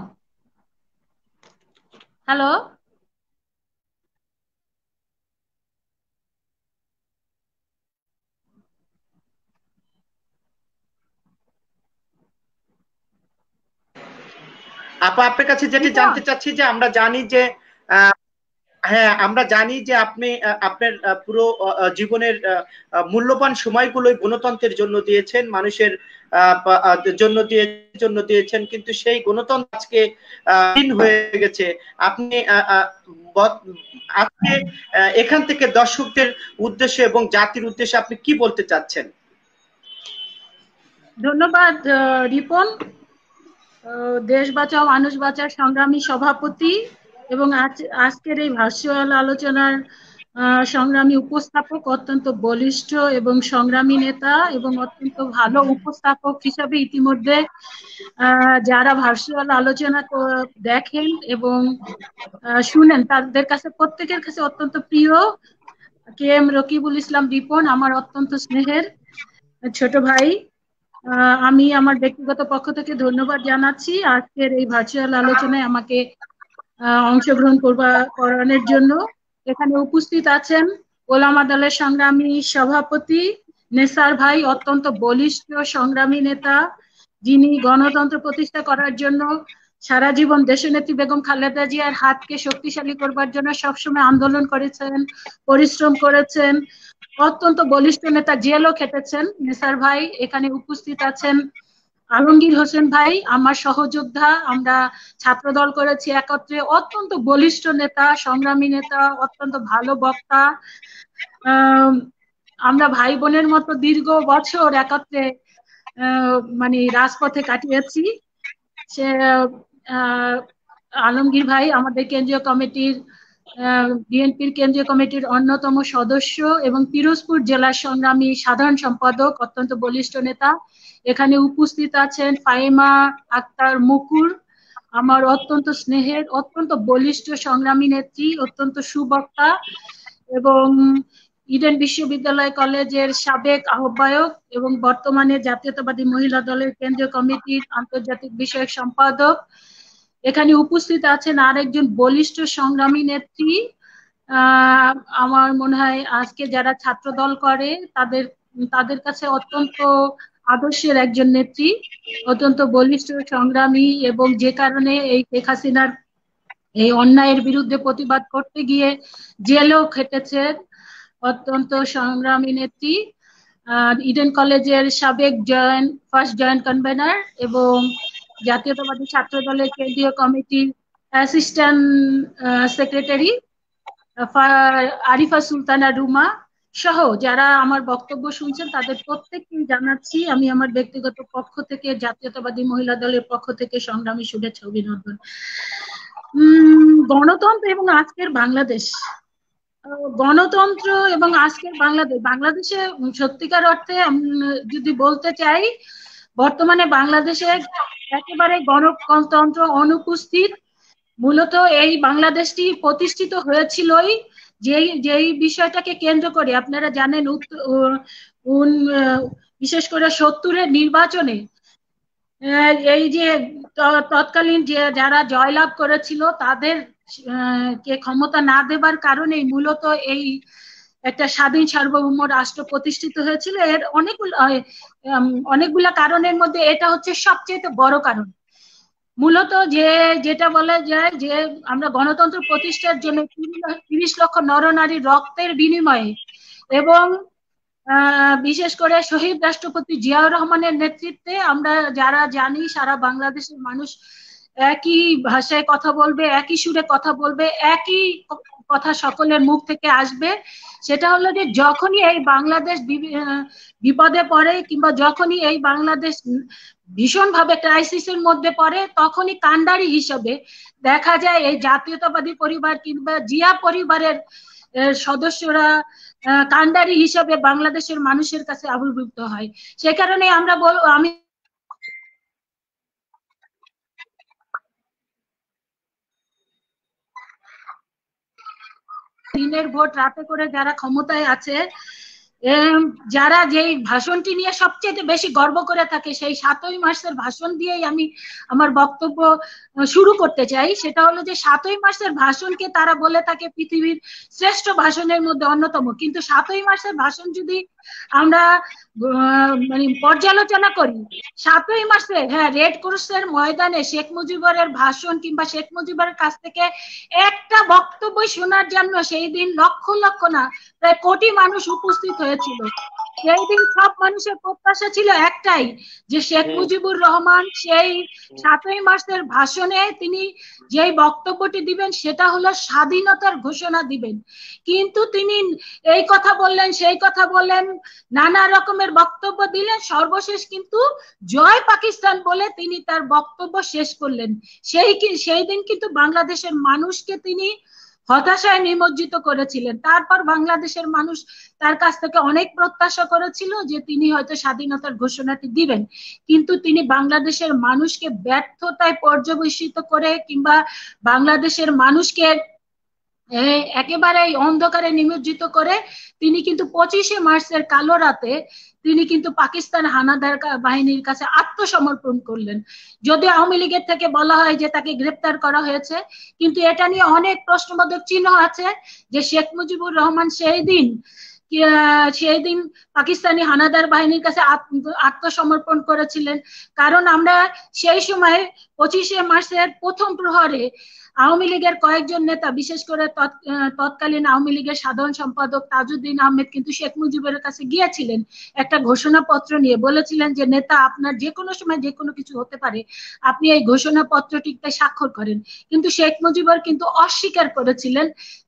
হ্যালো। আপা আপনার কাছে যেটি জানতে চাচ্ছি যে আমরা জানি যে হ্যাঁ, আমরা জানি যে আপনি আপনার পুরো জীবনের মূল্যবান সময়গুলোই গণতন্ত্রের জন্য দিয়েছেন, মানুষের জন্য দিয়েছেন, কিন্তু সেই গণতন্ত্র আজকে হীন হয়ে গেছে। আপনি আজকে এখান থেকে দর্শকদের উদ্দেশ্যে এবং জাতির উদ্দেশ্যে আপনি কি বলতে চাচ্ছেন? ধন্যবাদ রিপন। দেশ বাঁচাও মানুষ বাঁচাও সংগ্রামী সভাপতি এবং আজকের এই ভার্চুয়াল আলোচনার সংগ্রামী উপস্থাপক, অত্যন্ত বলিষ্ঠ এবং সংগ্রামী নেতা এবং অত্যন্ত ভালো উপস্থাপক হিসাবে ইতিমধ্যে যারা ভার্চুয়াল আলোচনা দেখেন এবং শুনেন, তাদের কাছে প্রত্যেকের কাছে অত্যন্ত প্রিয় KM রকিবুল ইসলাম রিপন আমার অত্যন্ত স্নেহের ছোট ভাই। আমি আমার ব্যক্তিগত পক্ষ থেকে ধন্যবাদ জানাচ্ছি আজকের এই ভার্চুয়াল আলোচনায় আমাকে অংশগ্রহণ করানোর জন্য। এখানে উপস্থিত আছেন ওলামা দলের সংগ্রামী সভাপতি নেসার ভাই, অত্যন্ত বলিষ্ঠ সংগ্রামী নেতা, যিনি গণতন্ত্র প্রতিষ্ঠা করার জন্য সারা জীবন দেশনেত্রী বেগম খালেদা জিয়ার হাতকে শক্তিশালী করবার জন্য সবসময় আন্দোলন করেছেন, পরিশ্রম করেছেন, অত্যন্ত বলিষ্ঠ নেতা, জেলও খেটেছেন নেসার ভাই। এখানে উপস্থিত আছেন আলমগীর হোসেন ভাই, আমার সহযোদ্ধা, আমরা ছাত্র দল করেছি একত্রে, অত্যন্ত বলিষ্ঠ নেতা, সংগ্রামী নেতা, অত্যন্ত ভালো বক্তা। আমরা ভাই বোনের মতো দীর্ঘ বছর একত্রে মানে রাজপথে কাটিয়েছি। সে আলমগীর ভাই আমাদের কেন্দ্রীয় কমিটির, বিএনপির কেন্দ্রীয় কমিটির অন্যতম সদস্য এবং পিরোজপুর জেলার সংগ্রামী সাধারণ সম্পাদক, অত্যন্ত বলিষ্ঠ নেতা। এখানে উপস্থিত আছেন ফাহিমা আক্তার মুকুর, আমার অত্যন্ত স্নেহের, অত্যন্ত বলিষ্ঠ সংগ্রামী নেত্রী, অত্যন্ত সুবক্তা এবং ইডেন বিশ্ববিদ্যালয় কলেজের সাবেক আহ্বায়ক এবং বর্তমানে জাতীয়তাবাদী মহিলা দলের কেন্দ্রীয় কমিটির আন্তর্জাতিক বিষয়ক সম্পাদক। এখানে উপস্থিত আছেন আরেকজন বলিষ্ঠ সংগ্রামী নেত্রী, আমার মনে হয় আজকে যারা ছাত্র দল করে তাদের কাছে অত্যন্ত আদর্শের একজন নেত্রী, অত্যন্ত বলিষ্ঠ সংগ্রামী, এবং যে কারণে এই শেখ হাসিনার এই অন্যায়ের বিরুদ্ধে প্রতিবাদ করতে গিয়ে জেলেও খেটেছেন। অত্যন্ত সংগ্রামী নেত্রী, ইডেন কলেজের সাবেক ফার্স্ট জয়েন্ট কনভেনার এবং জাতীয়তাবাদী ছাত্র দলের কেন্দ্রীয় কমিটির অ্যাসিস্ট্যান্ট সেক্রেটারি আরিফা সুলতানা রুমা সহ যারা আমার বক্তব্য শুনছেন তাদের প্রত্যেককে জানাচ্ছি আমি আমার ব্যক্তিগত পক্ষ থেকে, জাতীয়তাবাদী মহিলা দলের পক্ষ থেকে সংগ্রামী শুভেচ্ছা অভিনন্দন। গণতন্ত্র এবং আজকের বাংলাদেশ, গণতন্ত্র এবং আজকের বাংলাদেশে সত্যিকার অর্থে যদি বলতে চাই, বর্তমানে বাংলাদেশে একেবারে গণতন্ত্র অনুপস্থিত। মূলত এই বাংলাদেশটি প্রতিষ্ঠিত হয়েছিলই যেই বিষয়টাকে কেন্দ্র করে, আপনারা জানেন বিশেষ করে ৭০-এর নির্বাচনে এই যে তৎকালীন যারা জয়লাভ করেছিল তাদের কে ক্ষমতা না দেবার কারণেই মূলত এই একটা স্বাধীন সার্বভৌম রাষ্ট্র প্রতিষ্ঠিত হয়েছিল। এর অনেকগুলা কারণের মধ্যে এটা হচ্ছে সবচেয়ে বড় কারণ। মূলত যেটা বলা যায় যে আমরা গণতন্ত্র প্রতিষ্ঠার জন্য ৩০ লক্ষ নরনারীর রক্তের বিনিময়ে এবং বিশেষ করে শহীদ রাষ্ট্রপতি জিয়াউর রহমানের নেতৃত্বে আমরা যারা জানি সারা বাংলাদেশের মানুষ একই ভাষায় কথা বলবে, একই সুরে কথা বলবে, একই কথা সকলের মুখ থেকে আসবে। সেটা হলো যে যখনই এই বাংলাদেশ বিপদে পড়ে কিংবা যখনই এই বাংলাদেশ ভীষণভাবে ক্রাইসিসের মধ্যে পড়ে, তখনই কান্ডারি হিসেবে দেখা যায় এই জাতীয়তাবাদী পরিবার কিংবা জিয়া পরিবারের সদস্যরা কান্ডারি হিসেবে বাংলাদেশের মানুষের কাছে আবির্ভূত হয়। সে কারণে আমি দিনের ভোট রাতে করে যারা ক্ষমতায় আছে, যারা যেই ভাষণটি নিয়ে সবচেয়ে বেশি গর্ব করে থাকে, সেই ৭ই মার্চের ভাষণ দিয়েই আমি আমার বক্তব্য শুরু করতে চাই। সেটা হলো যে ৭ই মার্চের ভাষণকে তারা বলে থাকে পৃথিবীর শ্রেষ্ঠ ভাষণের মধ্যে অন্যতম। কিন্তু ৭ই মার্চের ভাষণ যদি আমরা মানে পর্যালোচনা করি, ৭ই মার্চে রেড ক্রসের ময়দানে শেখ মুজিবের ভাষণ কিংবা শেখ মুজিবের কাছ থেকে একটা বক্তব্য শোনার জন্য সেই দিন লক্ষ লক্ষ না প্রায় কোটি মানুষ উপস্থিত হয়েছিল। সেই দিন সব মানুষের প্রত্যাশা ছিল একটাই, যে শেখ মুজিবুর রহমান সেই ৭ই মার্চের ভাষণে তিনি যেই বক্তব্যটি দিবেন সেটা হলো স্বাধীনতার ঘোষণা দিবেন। কিন্তু তিনি এই কথা বললেন, সেই কথা বললেন, নানা রকমের বক্তব্য দিলেন, সর্বশেষ কিন্তু জয় পাকিস্তান বলে তিনি তার বক্তব্য শেষ করলেন। সেই দিন কিন্তু বাংলাদেশের মানুষকে তিনি হতাশায় নিমজ্জিত করেছিলেন। তারপর বাংলাদেশের মানুষ তার কাছ থেকে অনেক প্রত্যাশা করেছিল যে তিনি হয়তো স্বাধীনতার ঘোষণাটি দিবেন, কিন্তু তিনি বাংলাদেশের মানুষকে ব্যর্থতায় পর্যবেসিত করে কিংবা বাংলাদেশের মানুষকে একেবারে অন্ধকারে নিমজ্জিত করে তিনি কিন্তু 25শে মার্চের কালো রাতে তিনি কিন্তু পাকিস্তান হানাদার বাহিনীর কাছে আত্মসমর্পণ করলেন। যদি আওয়ামী লীগের থেকে বলা হয় যে তাকে গ্রেপ্তার করা হয়েছে, কিন্তু এটা নিয়ে অনেক প্রশ্নবোধক চিহ্ন আছে যে শেখ মুজিবুর রহমান সেই দিন পাকিস্তানি হানাদার বাহিনীর কাছে আত্মসমর্পণ করেছিলেন। কারণ আমরা সেই সময় 25শে মার্চের প্রথম প্রহরে আওয়ামী লীগের কয়েকজন নেতা, বিশেষ করে তৎকালীন আওয়ামী লীগের সাধারণ সম্পাদক তাজউদ্দিন আহমেদ কিন্তু শেখ মুজিবের কাছে গিয়েছিলেন একটা ঘোষণাপত্র নিয়ে, বলেছিলেন যে নেতা আপনার যে কোনো সময় যে কোনো কিছু হতে পারে, আপনি এই ঘোষণাপত্রটিতে স্বাক্ষর করেন। কিন্তু শেখ মুজিবর কিন্তু অস্বীকার করেছিলেন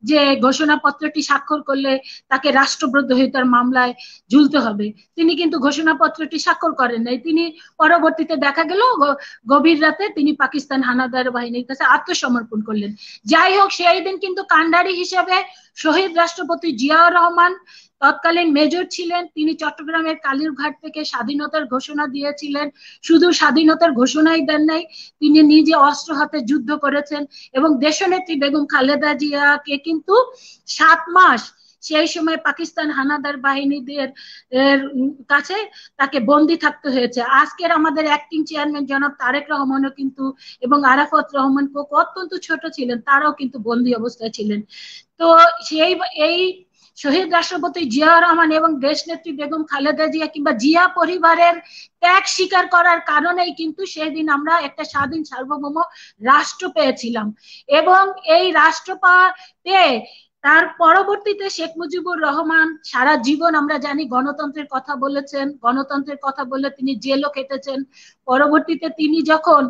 যে ঘোষণাপত্রটি স্বাক্ষর করলে তাকে রাষ্ট্রদ্রোহিতার মামলায় ঝুলতে হবে। তিনি কিন্তু ঘোষণাপত্রটি স্বাক্ষর করেন নাই। তিনি পরবর্তীতে দেখা গেল গভীর রাতে তিনি পাকিস্তান হানাদার বাহিনীর কাছে আত্মসমর্পণ করলেন। যাই হোক, সেই দিন কিন্তু কান্ডারি হিসেবে শহীদ রাষ্ট্রপতি জিয়াউর রহমান তৎকালীন মেজর ছিলেন। তিনি চট্টগ্রামের কালীরঘাট থেকে স্বাধীনতার ঘোষণা দিয়েছিলেন। শুধু স্বাধীনতার ঘোষণাই দেন নাই, তিনি নিজে অস্ত্র হাতে যুদ্ধ করেছেন এবং দেশনেত্রী বেগম খালেদা জিয়াকে কিন্তু 7 মাস সেই সময় পাকিস্তান হানাদার বাহিনীদের কাছে তাকে বন্দী থাকতে হয়েছে। আজকের আমাদের অ্যাক্টিং চেয়ারম্যান জনাব তারেক রহমানও কিন্তু এবং আরাফাত রহমান অত্যন্ত ছোট ছিলেন, তারাও কিন্তু বন্দী অবস্থায় ছিলেন। তো এই শহীদ রাষ্ট্রপতি জিয়াউর রহমান এবং দেশনেত্রী বেগম খালেদা জিয়া কিংবা জিয়া পরিবারের ত্যাগ স্বীকার করার কারণেই কিন্তু সেদিন আমরা একটা স্বাধীন সার্বভৌম রাষ্ট্র পেয়েছিলাম। এবং এই রাষ্ট্র পেয়ে তার পরবর্তীতে শেখ মুজিবুর রহমান সারা জীবন আমরা জানি গণতন্ত্রের কথা বলেছেন, গণতন্ত্রের কথা বলে তিনি জেলও কেটেছেন। পরবর্তীতে তিনি যখন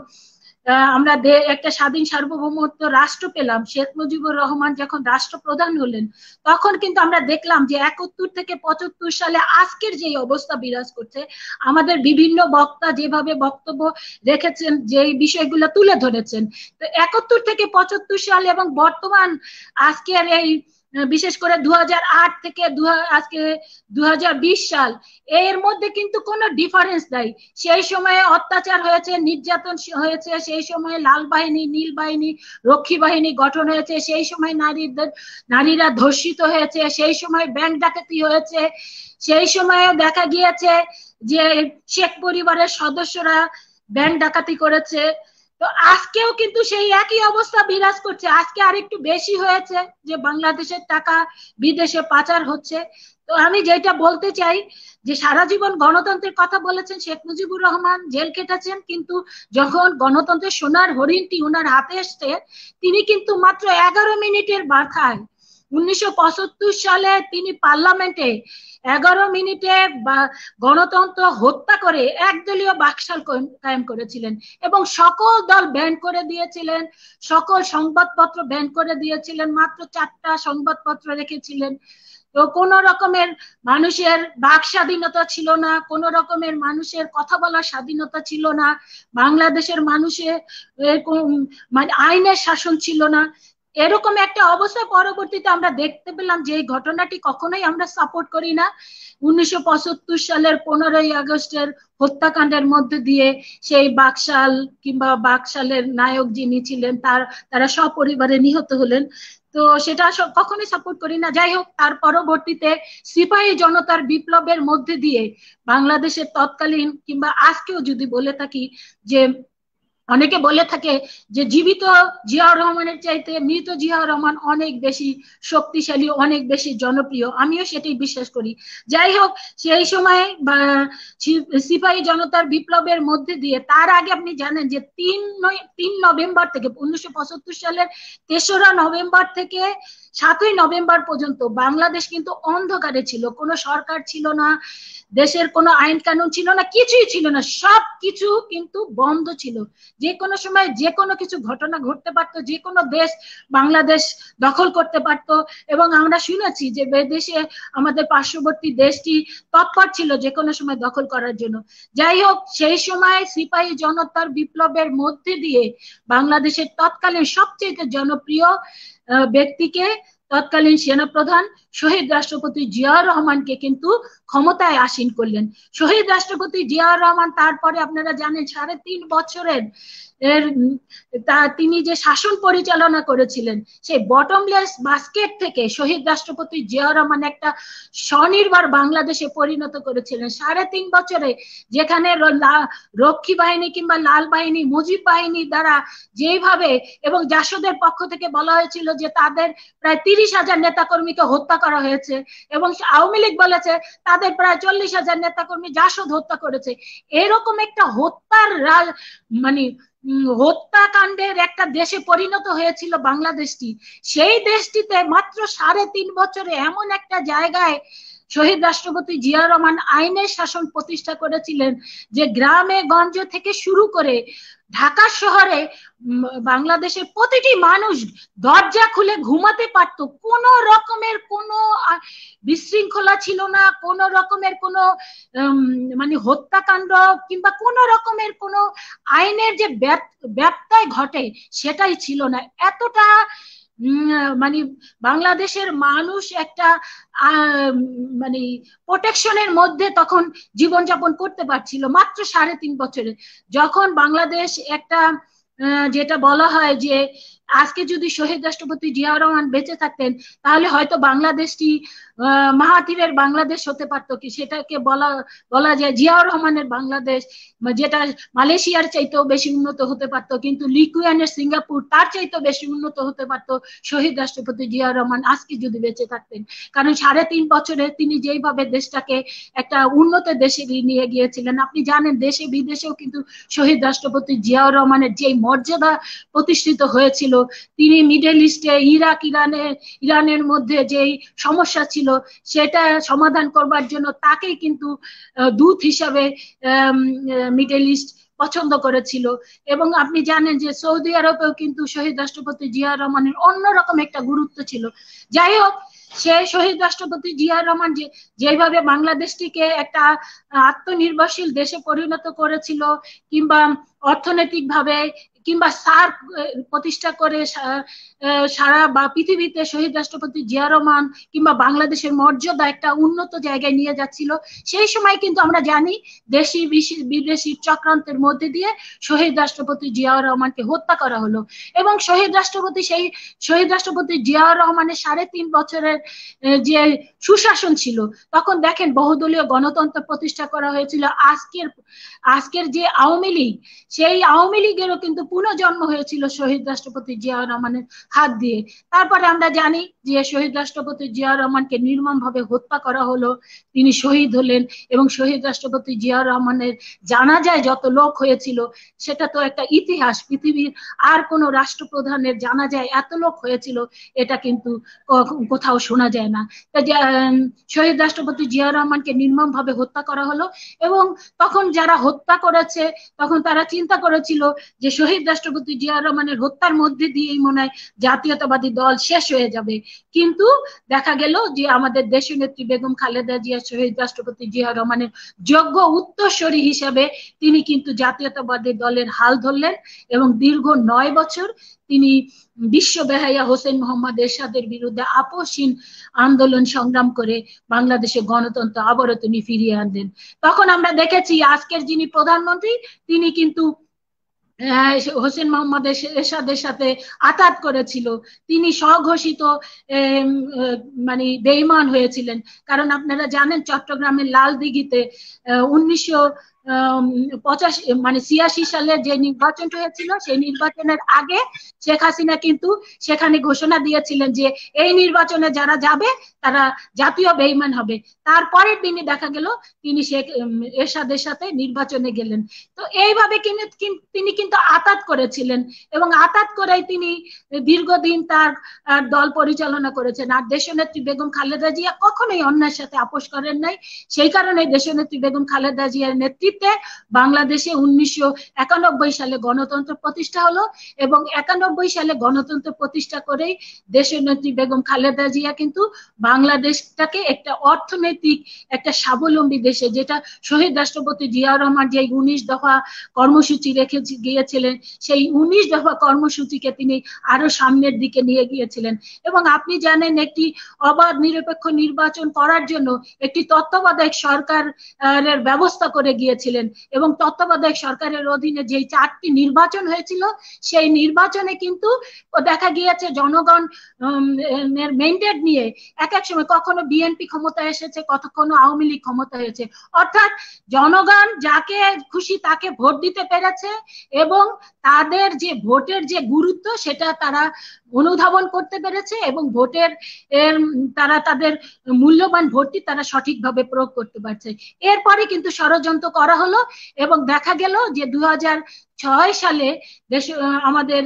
আমরা একটা স্বাধীন সার্বভৌমত্ব রাষ্ট্র পেলাম, শেখ মুজিবুর রহমান যখন রাষ্ট্রপ্রধান হলেন, তখন কিন্তু আমরা দেখলাম যে 71 থেকে 75 সালে আজকের যে অবস্থা বিরাজ করছে, আমাদের বিভিন্ন বক্তা যেভাবে বক্তব্য রেখেছেন, যে বিষয়গুলো তুলে ধরেছেন, তো 71 থেকে 75 সাল এবং বর্তমান আজকের এই বিশেষ করে 2008 থেকে আজকে 2020 সাল, এর মধ্যে কিন্তু কোনো ডিফারেন্স নাই। সেই সময়ে অত্যাচার হয়েছে, নির্যাতন হয়েছে, সেই সময় লাল বাহিনী, নীল বাহিনী, রক্ষী বাহিনী গঠন হয়েছে, সেই সময় নারীরা ধর্ষিত হয়েছে, সেই সময় ব্যাংক ডাকাতি হয়েছে, সেই সময়ে দেখা গিয়েছে যে শেখ পরিবারের সদস্যরা ব্যাংক ডাকাতি করেছে। তো আজকেও কিন্তু সেই একই অবস্থা বিরাজ করছে। আজকে আরেকটু বেশি হয়েছে যে বাংলাদেশের টাকা বিদেশে পাচার হচ্ছে। তো আমি যেটা বলতে চাই যে সারা জীবন গণতন্ত্রের কথা বলেছেন শেখ মুজিবুর রহমান, জেল কেটেছেন, কিন্তু যখন গণতন্ত্রের সোনার হরিণটি ওনার হাতে এসছে, তিনি কিন্তু মাত্র 11 মিনিটের মাথায় 1975 সালে তিনি পার্লামেন্টে 11 মিনিটে গণতন্ত্র হত্যা করে একদলীয় বাকশাল কায়েম করেছিলেন এবং সকল দল ব্যান করে দিয়েছিলেন, সকল সংবাদপত্র ব্যান করে দিয়েছিলেন, মাত্র 4টা সংবাদপত্র রেখেছিলেন। তো কোন রকমের মানুষের বাক স্বাধীনতা ছিল না, কোন রকমের মানুষের কথা বলার স্বাধীনতা ছিল না, বাংলাদেশের মানুষের মানে আইনের শাসন ছিল না। এরকম একটা অবস্থা পরবর্তীতে আমরা দেখতে পেলাম, যে এই ঘটনাটি কখনোই আমরা সাপোর্ট করি না। 1975 সালের 15ই আগস্টের হত্যাকাণ্ডের মধ্যে দিয়ে সেই বাকশাল কিংবা বাকশালের নায়ক যিনি ছিলেন তারা সপরিবারে নিহত হলেন। তো সেটা কখনোই সাপোর্ট করি না। যাই হোক, তার পরবর্তীতে সিপাহী জনতার বিপ্লবের মধ্যে দিয়ে বাংলাদেশের তৎকালীন কিংবা আজকেও যদি বলে থাকি, যে অনেকে বলে থাকে যে জীবিত জিয়াউর রহমানের চাইতে মৃত জিয়াউর রহমান অনেক বেশি শক্তিশালী, অনেক বেশি জনপ্রিয়, আমিও সেটাই বিশ্বাস করি। যাই হোক, সেই সময় সিপাহী জনতার বিপ্লবের মধ্যে দিয়ে, তার আগে আপনি জানেন যে 3 নভেম্বর থেকে 1975 সালের 3রা নভেম্বর থেকে 7ই নভেম্বর পর্যন্ত বাংলাদেশ কিন্তু অন্ধকারে ছিল। কোনো সরকার ছিল না, দেশের কোনো আইন কানুন ছিল না, কিছুই ছিল না, সব কিছু কিন্তু বন্ধ ছিল। যে কোনো সময় যে কোনো কিছু ঘটনা ঘটতে পারতো, যে কোনো দেশ বাংলাদেশ দখল করতে পারতো। এবং আমরা শুনেছি যে বিদেশে আমাদের পার্শ্ববর্তী দেশটি তৎপর ছিল যে কোনো সময় দখল করার জন্য। যাই হোক, সেই সময় সিপাহী জনতার বিপ্লবের মধ্যে দিয়ে বাংলাদেশের তৎকালীন সবচেয়ে জনপ্রিয় ব্যক্তিকে, তৎকালীন সেনাপ্রধান শহীদ রাষ্ট্রপতি জিয়াউর রহমানকে কিন্তু ক্ষমতায় আসীন করলেন। শহীদ রাষ্ট্রপতি জিয়াউর রহমান তারপরে আপনারা জানেন 3.5 বছরের তিনি যে শাসন পরিচালনা করেছিলেন, সেই বটমলেস বাস্কেট থেকে শহীদ রাষ্ট্রপতি জিয়াউর রহমান একটা স্বনির্ভর বাংলাদেশে পরিণত করেছিলেন। 3.5 বছরে যেখানে রক্ষী বাহিনী কিংবা লাল বাহিনী, মুজিব বাহিনী দ্বারা যেভাবে, এবং জাসদের পক্ষ থেকে বলা হয়েছিল যে তাদের প্রায় 30,000 নেতাকর্মীকে হত্যা করা হয়েছে, এবং আওয়ামী লীগ বলেছে তাদের প্রায় 40,000 নেতাকর্মী জাসদ হত্যা করেছে। এরকম একটা হত্যাকাণ্ডের একটা দেশে পরিণত হয়েছিল বাংলাদেশটি। সেই দেশটিতে মাত্র 3.5 বছরে এমন একটা জায়গায় শহীদ রাষ্ট্রপতি জিয়াউর রহমান আইনের শাসন প্রতিষ্ঠা করেছিলেন, যে গ্রামে গঞ্জ থেকে শুরু করে ঢাকা শহরে বাংলাদেশের প্রতিটি মানুষ দরজা খুলে ঘুমাতে পারত। কোন রকমের কোনো বিশৃঙ্খলা ছিল না, কোন রকমের কোনো হত্যাকাণ্ড কিংবা কোন রকমের কোনো আইনের যে ব্যত্যয় ঘটে সেটাই ছিল না। এতটা বাংলাদেশের মানুষ একটা প্রোটেকশনের মধ্যে তখন জীবনযাপন করতে পারছিল মাত্র 3.5 বছরে। যখন বাংলাদেশ একটা যেটা বলা হয় যে আজকে যদি শহীদ রাষ্ট্রপতি জিয়াউর রহমান বেঁচে থাকতেন তাহলে হয়তো বাংলাদেশটি মাহাথিরের বাংলাদেশ হতে পারতো, কি সেটাকে বলা যায় জিয়াউর রহমানের বাংলাদেশ, যেটা মালয়েশিয়ার চাইতেও বেশি উন্নত হতে পারতো, কিন্তু লি কুয়ানের সিঙ্গাপুর তার চাইতেও বেশি উন্নত হতে পারতো শহীদ রাষ্ট্রপতি জিয়াউর রহমান আজকে যদি বেঁচে থাকতেন। কারণ 3.5 বছরে তিনি যেইভাবে দেশটাকে একটা উন্নত দেশে নিয়ে গিয়েছিলেন, আপনি জানেন দেশে বিদেশেও কিন্তু শহীদ রাষ্ট্রপতি জিয়াউর রহমানের যে মর্যাদা প্রতিষ্ঠিত হয়েছিল, তিনি মিডল ইস্টে ইরানের মধ্যে যেই সমস্যা ছিল সেটা সমাধান করবার জন্য তাকেই কিন্তু দূত হিসাবে মিডল ইস্ট পছন্দ করেছিল। এবং আপনি জানেন যে সৌদি আরবেও কিন্তু শহীদ রাষ্ট্রপতি জিয়াউর রহমানের অন্যরকম একটা গুরুত্ব ছিল। যাই হোক, সে শহীদ রাষ্ট্রপতি জিয়াউর রহমান যেভাবে বাংলাদেশটিকে একটা আত্মনির্ভরশীল দেশে পরিণত করেছিল, কিংবা অর্থনৈতিকভাবে কিংবা সার্ক প্রতিষ্ঠা করে সারা বা পৃথিবীতে শহীদ রাষ্ট্রপতি জিয়া রহমান কিংবা বাংলাদেশের মর্যাদা একটা উন্নত জায়গায় নিয়ে যাচ্ছিল, সেই সময় কিন্তু আমরা জানি দেশি বিদেশি চক্রান্তের মধ্যে দিয়ে শহীদ রাষ্ট্রপতি জিয়াউর রহমানকে হত্যা করা হলো। এবং শহীদ রাষ্ট্রপতি জিয়াউর রহমানের 3.5 বছরের যে সুশাসন ছিল, তখন দেখেন বহুদলীয় গণতন্ত্র প্রতিষ্ঠা করা হয়েছিল। আজকের যে আওয়ামী লীগ, সেই আওয়ামী লীগেরও কিন্তু পুনর্জন্ম হয়েছিল শহীদ রাষ্ট্রপতি জিয়াউর রহমানের হাত দিয়ে। তারপরে আমরা জানি যে শহীদ রাষ্ট্রপতি জিয়াউর রহমানকে নির্মমভাবে হত্যা করা হলো, তিনি শহীদ হলেন। এবং শহীদ রাষ্ট্রপতি জিয়াউর রহমানের জানাজায় যত লোক হয়েছিল সেটা তো একটা ইতিহাস, পৃথিবীর আর কোনো রাষ্ট্রপ্রধানের জানাজায় এত লোক হয়েছিল এটা কিন্তু কোথাও শোনা যায় না। শহীদ রাষ্ট্রপতি জিয়াউর রহমানকে নির্মমভাবে হত্যা করা হলো। এবং তখন যারা হত্যা করেছে তখন তারা চিন্তা করেছিল যে শহীদ রাষ্ট্রপতি জিয়াউর রহমানের হত্যার মধ্যে দিয়েই মনে হয় জাতীয়তাবাদী দল শেষ হয়ে যাবে। কিন্তু দেখা গেল যে আমাদের দেশনেত্রী বেগম খালেদা জিয়া শহীদ রাষ্ট্রপতি জিয়াউর রহমানের যোগ্য উত্তরসূরি হিসেবে তিনি কিন্তু জাতীয়তাবাদী দলের হাল ধরলেন এবং দীর্ঘ 9 বছর তিনি বিশ্ব বেহায়া হোসেন মোহাম্মদ এরশাদের বিরুদ্ধে আপোষহীন আন্দোলন সংগ্রাম করে বাংলাদেশে গণতন্ত্র আবারও তিনি ফিরিয়ে আনলেন। তখন আমরা দেখেছি আজকের যিনি প্রধানমন্ত্রী তিনি কিন্তু হোসেন মোহাম্মদ এরশাদের সাথে আতাত করেছিল, তিনি স্বঘোষিত মানে বেঈমান হয়েছিলেন। কারণ আপনারা জানেন চট্টগ্রামের লাল দিঘিতে 1986 সালে যে নির্বাচনটা হয়েছিল সেই নির্বাচনের আগে শেখ হাসিনা কিন্তু সেখানে ঘোষণা দিয়েছিলেন যে এই নির্বাচনে যারা যাবে তারা জাতীয় বেঈমান হবে। তারপরের দিনে দেখা গেল তিনি শেখ এরশাদের সাথে নির্বাচনে গেলেন। তো এইভাবে তিনি কিন্তু আতাত করেছিলেন এবং আতাত করেই তিনি দীর্ঘদিন তার দল পরিচালনা করেছেন। আর দেশনেত্রী বেগম খালেদা জিয়া কখনোই অন্যায়ের সাথে আপোষ করেন নাই। সেই কারণে দেশনেত্রী বেগম খালেদা জিয়ার নেতৃত্বে বাংলাদেশে 1991 সালে গণতন্ত্র প্রতিষ্ঠা হলো এবং 91 সালে গণতন্ত্র প্রতিষ্ঠা করেই দেশনেত্রী বেগম খালেদা জিয়া কিন্তু বাংলাদেশটাকে একটা অর্থনৈতিক একটা স্বাবলম্বী দেশে, যেটা শহীদ রাষ্ট্রপতি জিয়াউর রহমান যে 19 দফা কর্মসূচি রেখে গিয়েছিলেন সেই 19 দফা কর্মসূচিকে তিনি আরো সামনের দিকে নিয়ে গিয়েছিলেন। এবং আপনি জানেন একটি অবাধ নিরপেক্ষ নির্বাচন করার জন্য একটি তত্ত্বাবধায়ক সরকারের ব্যবস্থা করে গিয়েছিলেন এবং তত্ত্বাবধায়ক সরকারের অধীনে যে 4টি নির্বাচন হয়েছিল সেই নির্বাচনে কিন্তু দেখা গিয়েছে জনগণ মেন্ডেট নিয়ে এক এক সময় কখনো বিএনপি ক্ষমতায় এসেছে, কখনো আওয়ামী লীগ ক্ষমতায় এসেছে। অর্থাৎ জনগণ যাকে খুশি তাকে ভোট দিতে পেরেছে এবং তাদের যে ভোটের যে গুরুত্ব সেটা তারা অনুধাবন করতে পেরেছে এবং ভোটের তারা তাদের মূল্যবান ভোটটি তারা সঠিকভাবে প্রয়োগ করতে পারছে। এরপরে কিন্তু ষড়যন্ত্র করা হলো এবং দেখা গেল যে 2006 সালে আমাদের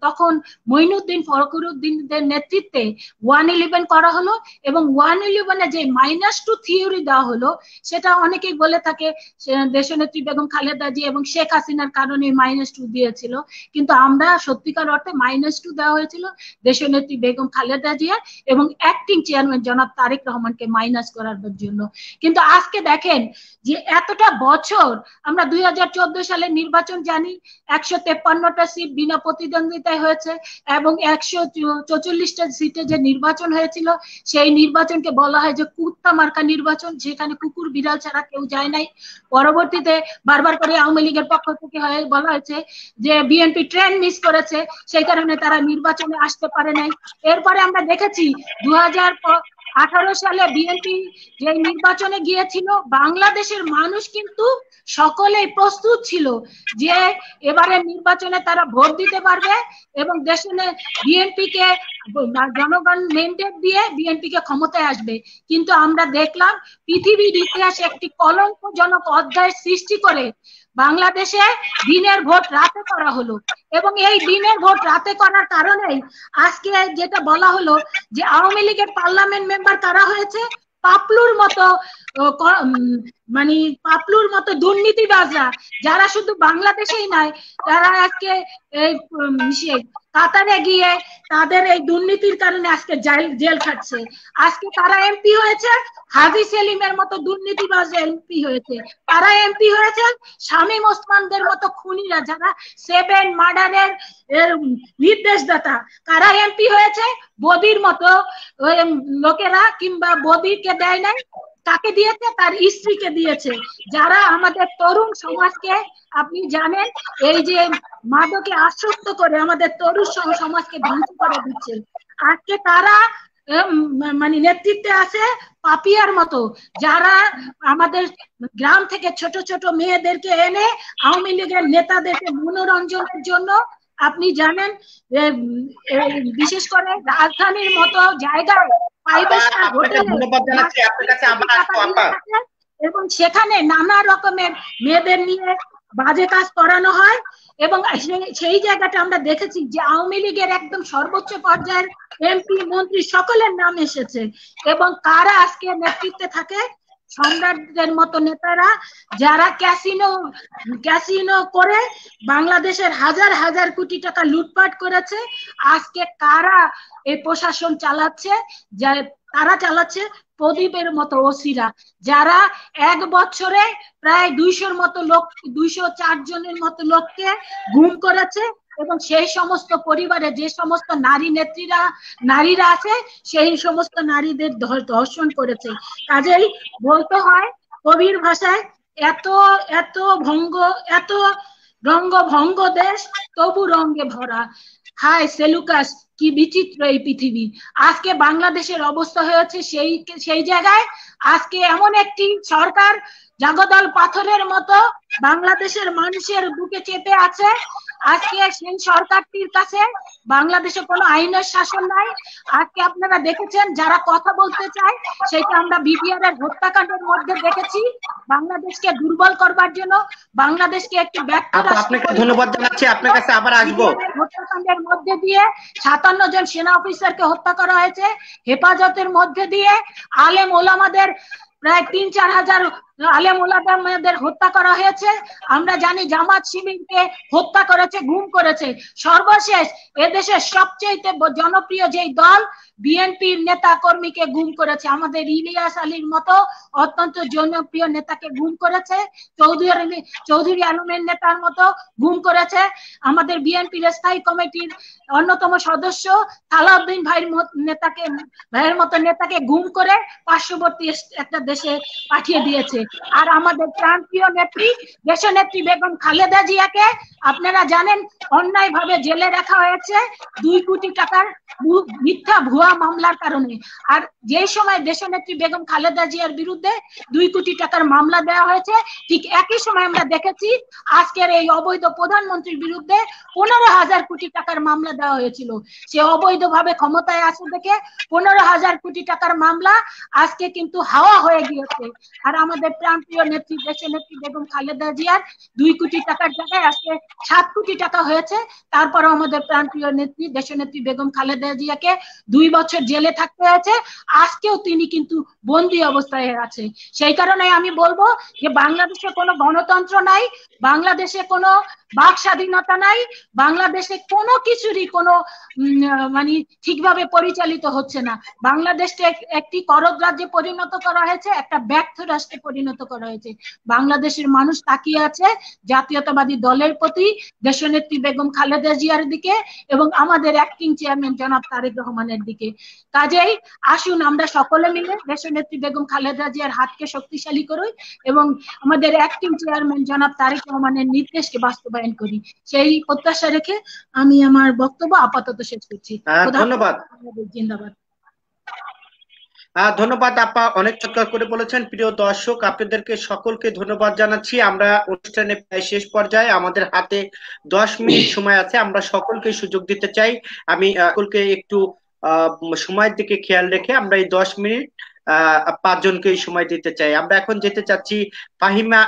তখন মঈনুদ্দিন ফখরুদ্দিনের নেতৃত্বে 111 করা হলো এবং 111-এ যে -2 থিওরি দেওয়া হলো সেটা অনেকেই বলে থাকে দেশনেত্রী বেগম খালেদা জিয়া এবং শেখ হাসিনার কারণে -2 দিয়েছিল, কিন্তু আমরা সত্যিকার অর্থে -2 দেওয়া হয়েছিল দেশনেত্রী বেগম খালেদা জিয়া এবং অ্যাক্টিং চেয়ারম্যান জনাব তারেক রহমানকে মাইনাস করার জন্য। কিন্তু আজকে দেখেন যে এতটা বছর আমরা 2014 সালের নির্বাচন জানি 153টা সিট বিনা প্রতিদ্বন্দ্বিতায় হয়েছে এবং 144টা সিটে যে নির্বাচন হয়েছিল সেই নির্বাচনকে বলা হয় যে কুত্তা মার্কা নির্বাচন, যেখানে কুকুর বিড়াল ছাড়া কেউ যায় নাই। পরবর্তীতে বারবার করে আওয়ামী লীগের পক্ষ থেকে বলা হয়েছে যে বিএনপি ট্রেন মিস করেছে, সেই কারণে তারা নির্বাচনে আসতে পারে নাই। এরপরে আমরা দেখেছি 2018 সালে বিএনপি যে নির্বাচনে গিয়েছিল, বাংলাদেশের মানুষ কিন্তু সকলেই প্রস্তুত ছিল যে এবারে নির্বাচনে তারা ভোট দিতে পারবে এবং দেশে বিএনপিকে জনগণ ম্যান্ডেট দিয়ে বিএনপিকে ক্ষমতায় আসবে। কিন্তু আমরা দেখলাম পৃথিবীর ইতিহাসে একটি কলঙ্কজনক অধ্যায় সৃষ্টি করে বাংলাদেশে দিনের ভোট রাতে করা হলো এবং এই দিনের ভোট রাতে করার কারণেই আজকে যেটা বলা হলো যে আওয়ামী লীগের পার্লামেন্ট মেম্বার কারা হয়েছে, পাপলুর মতো মানে পাপলুর মতো দুর্নীতিবাজরা, যারা শুধু বাংলাদেশেই নয়, তারা আজকে এই কাতারে গিয়ে তাদের এই দুর্নীতির কারণে আজকে জেল খাটছে। আজকে তারা এমপি হয়েছে, হাজী সেলিমের মতো দুর্নীতিবাজ এমপি হয়েছে। তারা এমপি হয়েছে শামীম ওসমানদের মতো খুনিরা, যারা 7 মার্ডারের নির্দেশদাতা। কারা এমপি হয়েছে, বদির মতো লোকেরা, কিংবা বদিকে দেয় নাই, কাকে দিয়েছে, তার স্ত্রীকে দিয়েছে, যারা আমাদের তরুণ সমাজকে, আপনি জানেন, এই যে মাদকে আসক্ত করে আমাদের তরুণ সমাজকে ধ্বংস করে দিচ্ছে। আজকে তারা মানে নেতৃত্বে আছে পাপিয়ার মতো, যারা আমাদের গ্রাম থেকে ছোট ছোট মেয়েদেরকে এনে আওয়ামী লীগের নেতাদেরকে মনোরঞ্জনের জন্য, আপনি জানেন বিশেষ করে রাজধানীর মতো জায়গায় এবং সেখানে নানা রকমের মেয়েদের নিয়ে বাজে কাজ করানো হয়। এবং সেই জায়গাটা আমরা দেখেছি যে আওয়ামী লীগের একদম সর্বোচ্চ পর্যায়ের এমপি মন্ত্রী সকলের নাম এসেছে। এবং কারা আজকে নেতৃত্বে থাকে, সম্রাটদের মতো নেতারা, যারা ক্যাসিনো করে বাংলাদেশের হাজার হাজার কোটি টাকা লুটপাট করেছে। আজকে কারা এই প্রশাসন চালাচ্ছে, তারা চালাচ্ছে প্রদীপের মতো ওসিরা, যারা 1 বছরে প্রায় 200-র মতো লোক, 204 জনের মতো লোককে গুম করেছে এবং সেই সমস্ত পরিবারে যে সমস্ত নারীরা আছে সেই সমস্ত নারীদের ধর্ষণ করেছে। কাজেই বলতে হয় কবির ভাষায়, এত এত রঙ্গ ভঙ্গ দেশ তবু রঙ্গে ভরা, হায় সেলুকাস কি বিচিত্র এই পৃথিবী। আজকে বাংলাদেশের অবস্থা হয়েছে সেই জায়গায়, আজকে এমন একটি সরকার জাগদল পাথরের মতো বাংলাদেশের মানুষের বুকে চেপে আছে। আজকে সেই সরকারটির কাছে বাংলাদেশে কোনো আইনের শাসন নাই। আজকে আপনারা দেখেছেন, যারা কথা বলতে চায়, সেটা আমরা বিপিআর এর হত্যাকাণ্ডের মধ্যে দেখেছি, বাংলাদেশকে দুর্বল করবার জন্য, বাংলাদেশকে একটি ব্যর্থ রাষ্ট্র। আপনাকে ধন্যবাদ জানাচ্ছি, আপনার কাছে আবার আসবো। হত্যাকাণ্ডের মধ্যে দিয়ে 57 জন সেনা অফিসারকে হত্যা করা হয়েছে, হেফাজতের মধ্যে দিয়ে আলেম ওলামাদের প্রায় 3-4 হাজার আলেম ওলামাদের হত্যা করা হয়েছে। আমরা জানি জামাত শিবিরকে হত্যা করেছে, গুম করেছে। সর্বশেষ এদেশের সবচেয়ে জনপ্রিয় যেই দল বিএনপির নেতা কর্মীকে গুম করেছে, আমাদের ইলিয়াস আলীর মতো অত্যন্ত জনপ্রিয় নেতাকে গুম করেছে, চৌধুরী আলমের নেতার মতো গুম করেছে, আমাদের বিএনপির স্থায়ী কমিটির অন্যতম সদস্য সালাউদ্দিন ভাইয়ের মতো নেতাকে গুম করে পার্শ্ববর্তী একটা দেশে পাঠিয়ে দিয়েছে। আর আমাদের প্রান্তীয় নেত্রী, দেশনেত্রী বেগম খালেদা জিয়াকে আপনারা জানেন অন্যায়ভাবে জেলে রাখা হয়েছে 2 কোটি টাকার মিথ্যা ভুয়া মামলার কারণে। আর যে সময় দেশনেত্রী বেগম খালেদা জিয়ার বিরুদ্ধে 2 কোটি টাকার মামলা দেওয়া হয়েছে, ঠিক একই সময় আমরা দেখেছি আজকের এই অবৈধ প্রধানমন্ত্রীর বিরুদ্ধে 15,000 কোটি টাকার মামলা দেওয়া হয়েছিল। সে অবৈধভাবে ক্ষমতায় আসে দেখে 15,000 কোটি টাকার মামলা আজকে কিন্তু হাওয়া হয়ে গিয়েছে। আর আমাদের প্রান্তীয় নেত্রী, দেশনেত্রী বেগম খালেদা জিয়ার 2 কোটি টাকার জায়গায় আজকে 7 কোটি টাকা হয়েছে। তারপরে আমাদের প্রান্তীয় নেত্রী, দেশনেত্রী বেগম খালেদা জিয়াকে 2 বছর জেলে থাকতে হয়েছে। আজকেও তিনি কিন্তু বন্দী অবস্থায় আছে। সেই কারণে আমি বলবো যে বাংলাদেশে কোনো গণতন্ত্র নাই, বাংলাদেশে কোনো বাক স্বাধীনতা নাই, বাংলাদেশে কোনো কিছুরই কোনো মানে ঠিকভাবে পরিচালিত হচ্ছে না। বাংলাদেশকে একটি করদ রাজ্যে পরিণত করা হয়েছে, একটা ব্যর্থ রাষ্ট্রে পরিণত পরিণত করা হয়েছে। বাংলাদেশের মানুষ তাকিয়ে আছে জাতীয়তাবাদী দলের প্রতি, দেশনেত্রী বেগম খালেদা জিয়ার দিকে এবং আমাদের অ্যাক্টিং চেয়ারম্যান জনাব তারেক রহমানের দিকে। কাজেই আসুন আমরা সকলে মিলে দেশনেত্রী বেগম খালেদা জিয়ার হাতকে শক্তিশালী করি এবং আমাদের অ্যাক্টিং চেয়ারম্যান জনাব তারেক রহমানের নির্দেশকে বাস্তবায়ন করি। সেই প্রত্যাশা রেখে আমি আমার বক্তব্য আপাতত শেষ করছি। ধন্যবাদ। জিন্দাবাদ। ধন্যবাদ আপা, অনেক চমৎকার করে বলেছেন। প্রিয় দর্শক, আপনাদেরকে সকলকে ধন্যবাদ জানাচ্ছি। আমরা অনুষ্ঠানে প্রায় শেষ পর্যায়ে, আমাদের হাতে 10 মিনিট সময় আছে, আমরা সকলকে সুযোগ দিতে চাই। আমি সকলকে একটু সময়ের দিকে খেয়াল রেখে আমরা এই 10 মিনিট 5 জনকে সময় দিতে চাই। আমরা এখন যেতে চাচ্ছি ফাহিমা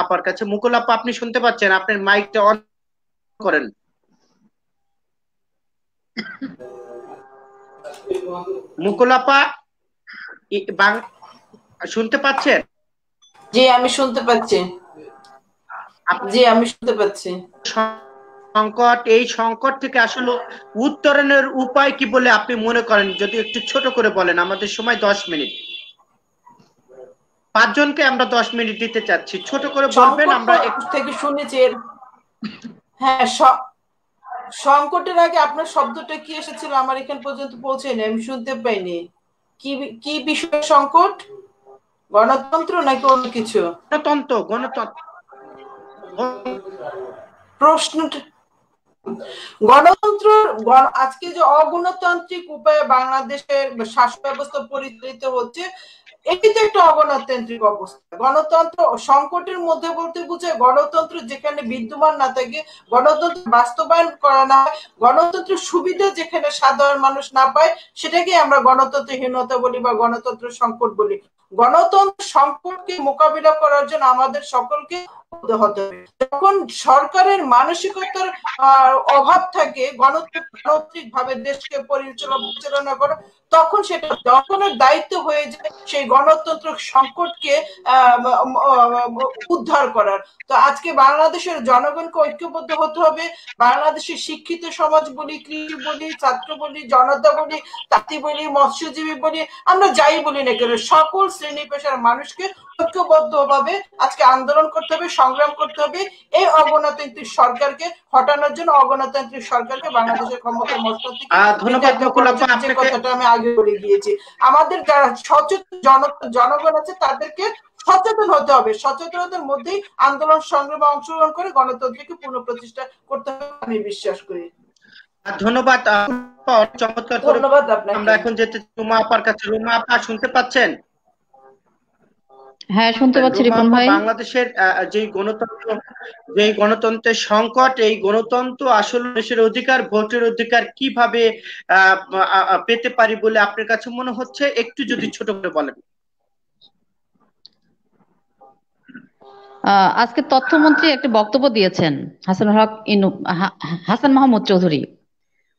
আপার কাছে। মুকুল আপা, আপনি শুনতে পাচ্ছেন? আপনার মাইকটা অন করেন। মুকুল আপা শুনতে পাচ্ছেন? জি, আমি শুনতে পাচ্ছি। জি, আমি শুনতে পাচ্ছি। এই সংকট থেকে আসলে উত্তরণের উপায় কি বলে আপনি মনে করেন? যদি একটু ছোট করে বলেন। আমাদের সময় 10 মিনিট, 5 জনকে আমরা 10 মিনিট দিতে চাচ্ছি, ছোট করে বলবেন। আমরা একটু থেকে শুনেছি। হ্যাঁ, সংকটের আগে আপনার শব্দটা কি এসেছিল? আমার এখান পর্যন্ত পৌঁছেনি, আমি শুনতে পাইনি। কি বিষয় সংকট? গণতন্ত্র নাকি অন্য কিছু? গণতন্ত্র প্রশ্নটা গণতন্ত্র। আজকে যে অগণতান্ত্রিক উপায়ে বাংলাদেশের শাসন ব্যবস্থা পরিচালিত হচ্ছে, এটি তো একটা অগণতান্ত্রিক অবস্থা। গণতন্ত্র সংকটের মধ্যে বলতে বুঝে গণতন্ত্র যেখানে বিদ্যমান না থাকে, গণতন্ত্র বাস্তবায়ন করা না হয়, গণতন্ত্রের সুবিধা যেখানে সাধারণ মানুষ না পায়, সেটাকে আমরা গণতন্ত্রহীনতা বলি বা গণতন্ত্র সংকট বলি। গণতন্ত্র সংকটকে মোকাবিলা করার জন্য আমাদের সকলকে হতে হবে। যখন সরকারের মানসিকতার অভাব থাকে গণতান্ত্রিক ভাবে দেশকে পরিচালনা করা, তখন সেটা জনগণের দায়িত্ব হয়ে যায় সেই গণতন্ত্র সংকটকে উদ্ধার করার। তো আজকে বাংলাদেশের জনগণকে ঐক্যবদ্ধ হতে হবে। বাংলাদেশের শিক্ষিত সমাজ বলি, কৃষি বলি, ছাত্র বলি, জনতা বলি, তাঁতি বলি, মৎস্যজীবী বলি, আমরা যাই বলি না কেন, সকল শ্রেণী পেশার মানুষকে ঐক্যবদ্ধভাবে আজকে আন্দোলন করতে হবে, সংগ্রাম করতে হবে এই অগণতান্ত্রিক সরকারকে হটানোর জন্য। অগণতান্ত্রিক সরকারকে বাংলাদেশের ক্ষমতার মস্তক থেকে যে কথাটা আমি আগে বলে দিয়েছি। আমাদের যারা সচেতন জনগণ আছে তাদেরকে সচেতন হতে হবে। সচেতনতার মধ্যেই আন্দোলন সংগ্রামে অংশগ্রহণ করে গণতন্ত্রকে পুনঃপ্রতিষ্ঠা করতে হবে, আমি বিশ্বাস করি। ধন্যবাদ, চমৎকার। ধন্যবাদ আপনাকে। আমরা এখন যেতে রুমা আপার কাছে। রুমা আপা, শুনতে পাচ্ছেন? হ্যাঁ, শুনতে পাচ্ছি রিপন ভাই। বাংলাদেশের যে গণতন্ত্রের সংকট, এই গণতন্ত্র আসলে দেশের অধিকার, ভোটের অধিকার কিভাবে পেতে পারি বলে আপনার কাছে মনে হচ্ছে? একটু যদি ছোট করে বলেন। আজকে তথ্যমন্ত্রী একটা বক্তব্য দিয়েছেন, হাসান মাহমুদ চৌধুরী।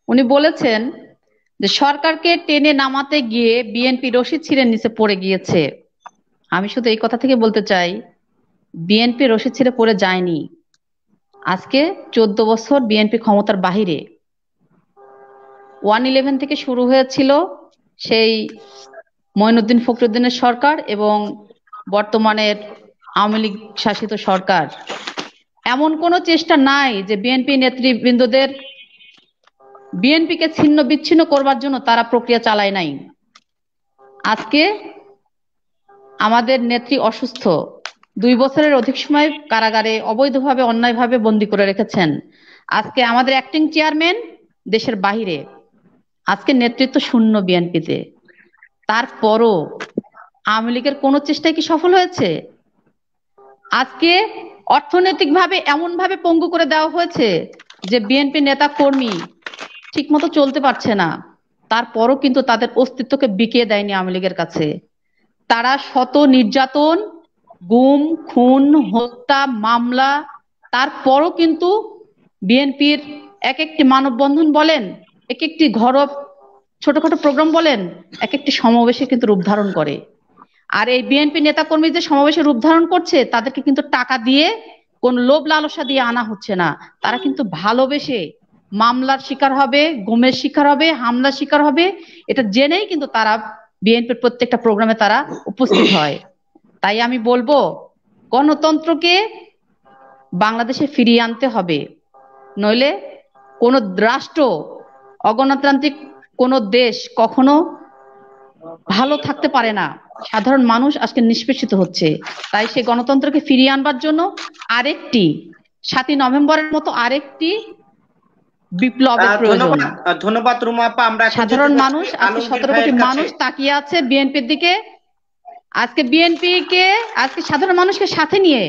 উনি বলেছেন যে সরকারকে টেনে নামাতে গিয়ে বিএনপি রশি ছিঁড়ে নিচে পড়ে গিয়েছে। আমি শুধু এই কথা থেকে বলতে চাই, বিএনপি রশি ছিঁড়ে পড়ে যায়নি। আজকে 14 বছর বিএনপি ক্ষমতার বাহিরে। 1/11 থেকে শুরু হয়েছিল সেই মঈনুদ্দিন ফখরুদ্দিনের সরকার এবং বর্তমানের আওয়ামী লীগ শাসিত সরকার। এমন কোনো চেষ্টা নাই যে বিএনপি নেতৃবৃন্দদের বিএনপিকে ছিন্ন বিচ্ছিন্ন করবার জন্য তারা প্রক্রিয়া চালায় নাই। আজকে আমাদের নেত্রী অসুস্থ, 2 বছরের অধিক সময় কারাগারে অবৈধভাবে অন্যায়ভাবে বন্দী করে রেখেছেন। আজকে আমাদের অ্যাক্টিং চেয়ারম্যান দেশের বাহিরে। আজকে নেতৃত্ব শূন্য বিএনপিতে। তারপরও আওয়ামী লীগের কোনো চেষ্টায় কি সফল হয়েছে? আজকে অর্থনৈতিকভাবে এমন ভাবে পঙ্গু করে দেওয়া হয়েছে যে বিএনপি নেতা কর্মী ঠিক মতো চলতে পারছে না। তারপরও কিন্তু তাদের অস্তিত্বকে বিকিয়ে দেয়নি আওয়ামী লীগের কাছে। তারা শত নির্যাতন, গুম, খুন, হত্যা, মামলা, তারপরও কিন্তু বিএনপির এক একটি মানববন্ধন বলেন, এক একটি ঘরোয়া ছোটখাটো প্রোগ্রাম বলেন, এক একটি সমাবেশে কিন্তু রূপ ধারণ করে। আর এই বিএনপি নেতাকর্মী যে সমাবেশে রূপ ধারণ করছে, তাদেরকে কিন্তু টাকা দিয়ে, কোন লোভ লালসা দিয়ে আনা হচ্ছে না। তারা কিন্তু ভালোবেসে মামলার শিকার হবে, গুমের শিকার হবে, হামলার শিকার হবে, এটা জেনেই কিন্তু তারা বিএনপির প্রত্যেকটা প্রোগ্রামে তারা উপস্থিত হয়। তাই আমি বলবো গণতন্ত্রকে বাংলাদেশে ফিরিয়ে আনতে হবে, নইলে কোন রাষ্ট্র, অগণতান্ত্রিক কোন দেশ কখনো ভালো থাকতে পারে না। সাধারণ মানুষ আজকে নিষ্পেষিত হচ্ছে। তাই সেই গণতন্ত্রকে ফিরিয়ে আনবার জন্য আরেকটি 7ই নভেম্বরের মতো আরেকটি বিপ্লবের প্রয়োজন। ধন্যবাদ রুমা আপা। আমরা সাধারণ মানুষ, আজকে 17 কোটি মানুষ তাকিয়ে আছে বিএনপির দিকে। আজকে সাধারণ মানুষকে সাথে নিয়ে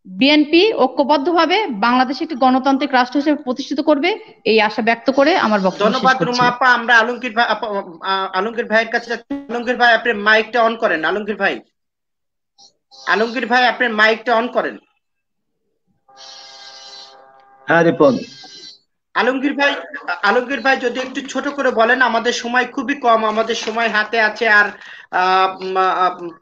বিএনপি ঐক্যবদ্ধভাবে বাংলাদেশে একটি গণতান্ত্রিক রাষ্ট্র হিসেবে প্রতিষ্ঠিত করবে, এই আশা ব্যক্ত করে আমার বক্তব্য শেষ করছি। ধন্যবাদ রুমা আপা। আমরা আলমগীর ভাইয়ের কাছে যাচ্ছি। আলমগীর ভাই, আপনি মাইকটা অন করেন। আলমগীর ভাই আপনি মাইকটা অন করেন। হ্যাঁ রিপন। আলমগীর ভাই যদি একটু ছোট করে বলেন, আমাদের সময় খুবই কম, আমাদের সময় হাতে আছে আর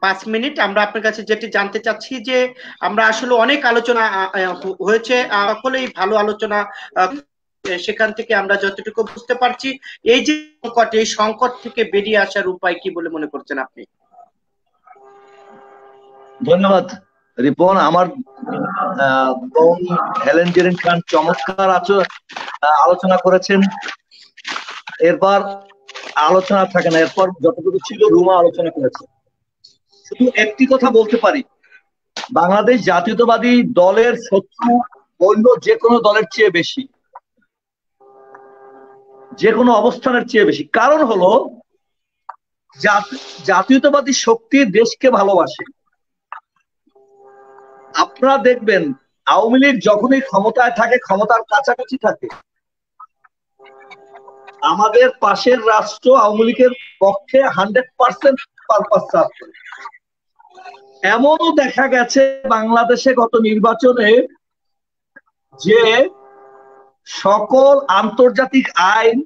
5 মিনিট। আমরা আপনার কাছে যেটি জানতে চাচ্ছি যে আমরা আসলে অনেক আলোচনা হয়েছে, সকলেই ভালো আলোচনা, সেখান থেকে আমরা যতটুকু বুঝতে পারছি এই যে সংকট থেকে বেরিয়ে আসার উপায় কি বলে মনে করছেন আপনি? ধন্যবাদ রিপন। আমার বোন হেলেন জেরিন খান চমৎকার আলোচনা করেছেন। এরপর আলোচনা থাকে না, এরপর যতটুকু ছিল রুমা আলোচনা করেছে। শুধু একটি কথা বলতে পারি, বাংলাদেশ জাতীয়তাবাদী দলের শত্রু অন্য যে কোনো দলের চেয়ে বেশি, যে কোনো অবস্থানের চেয়ে বেশি। কারণ হলো জাতীয়তাবাদী শক্তি দেশকে ভালোবাসে। আপনারা দেখবেন আওয়ামী লীগ যখনই ক্ষমতায় থাকে, ক্ষমতার কাছাকাছি থাকে, আমাদের পাশের রাষ্ট্র আওয়ামী লীগের পক্ষে 100% পারপাস সার্ভ করে। এমনও দেখা গেছে বাংলাদেশে গত নির্বাচনে যে সকল আন্তর্জাতিক আইন,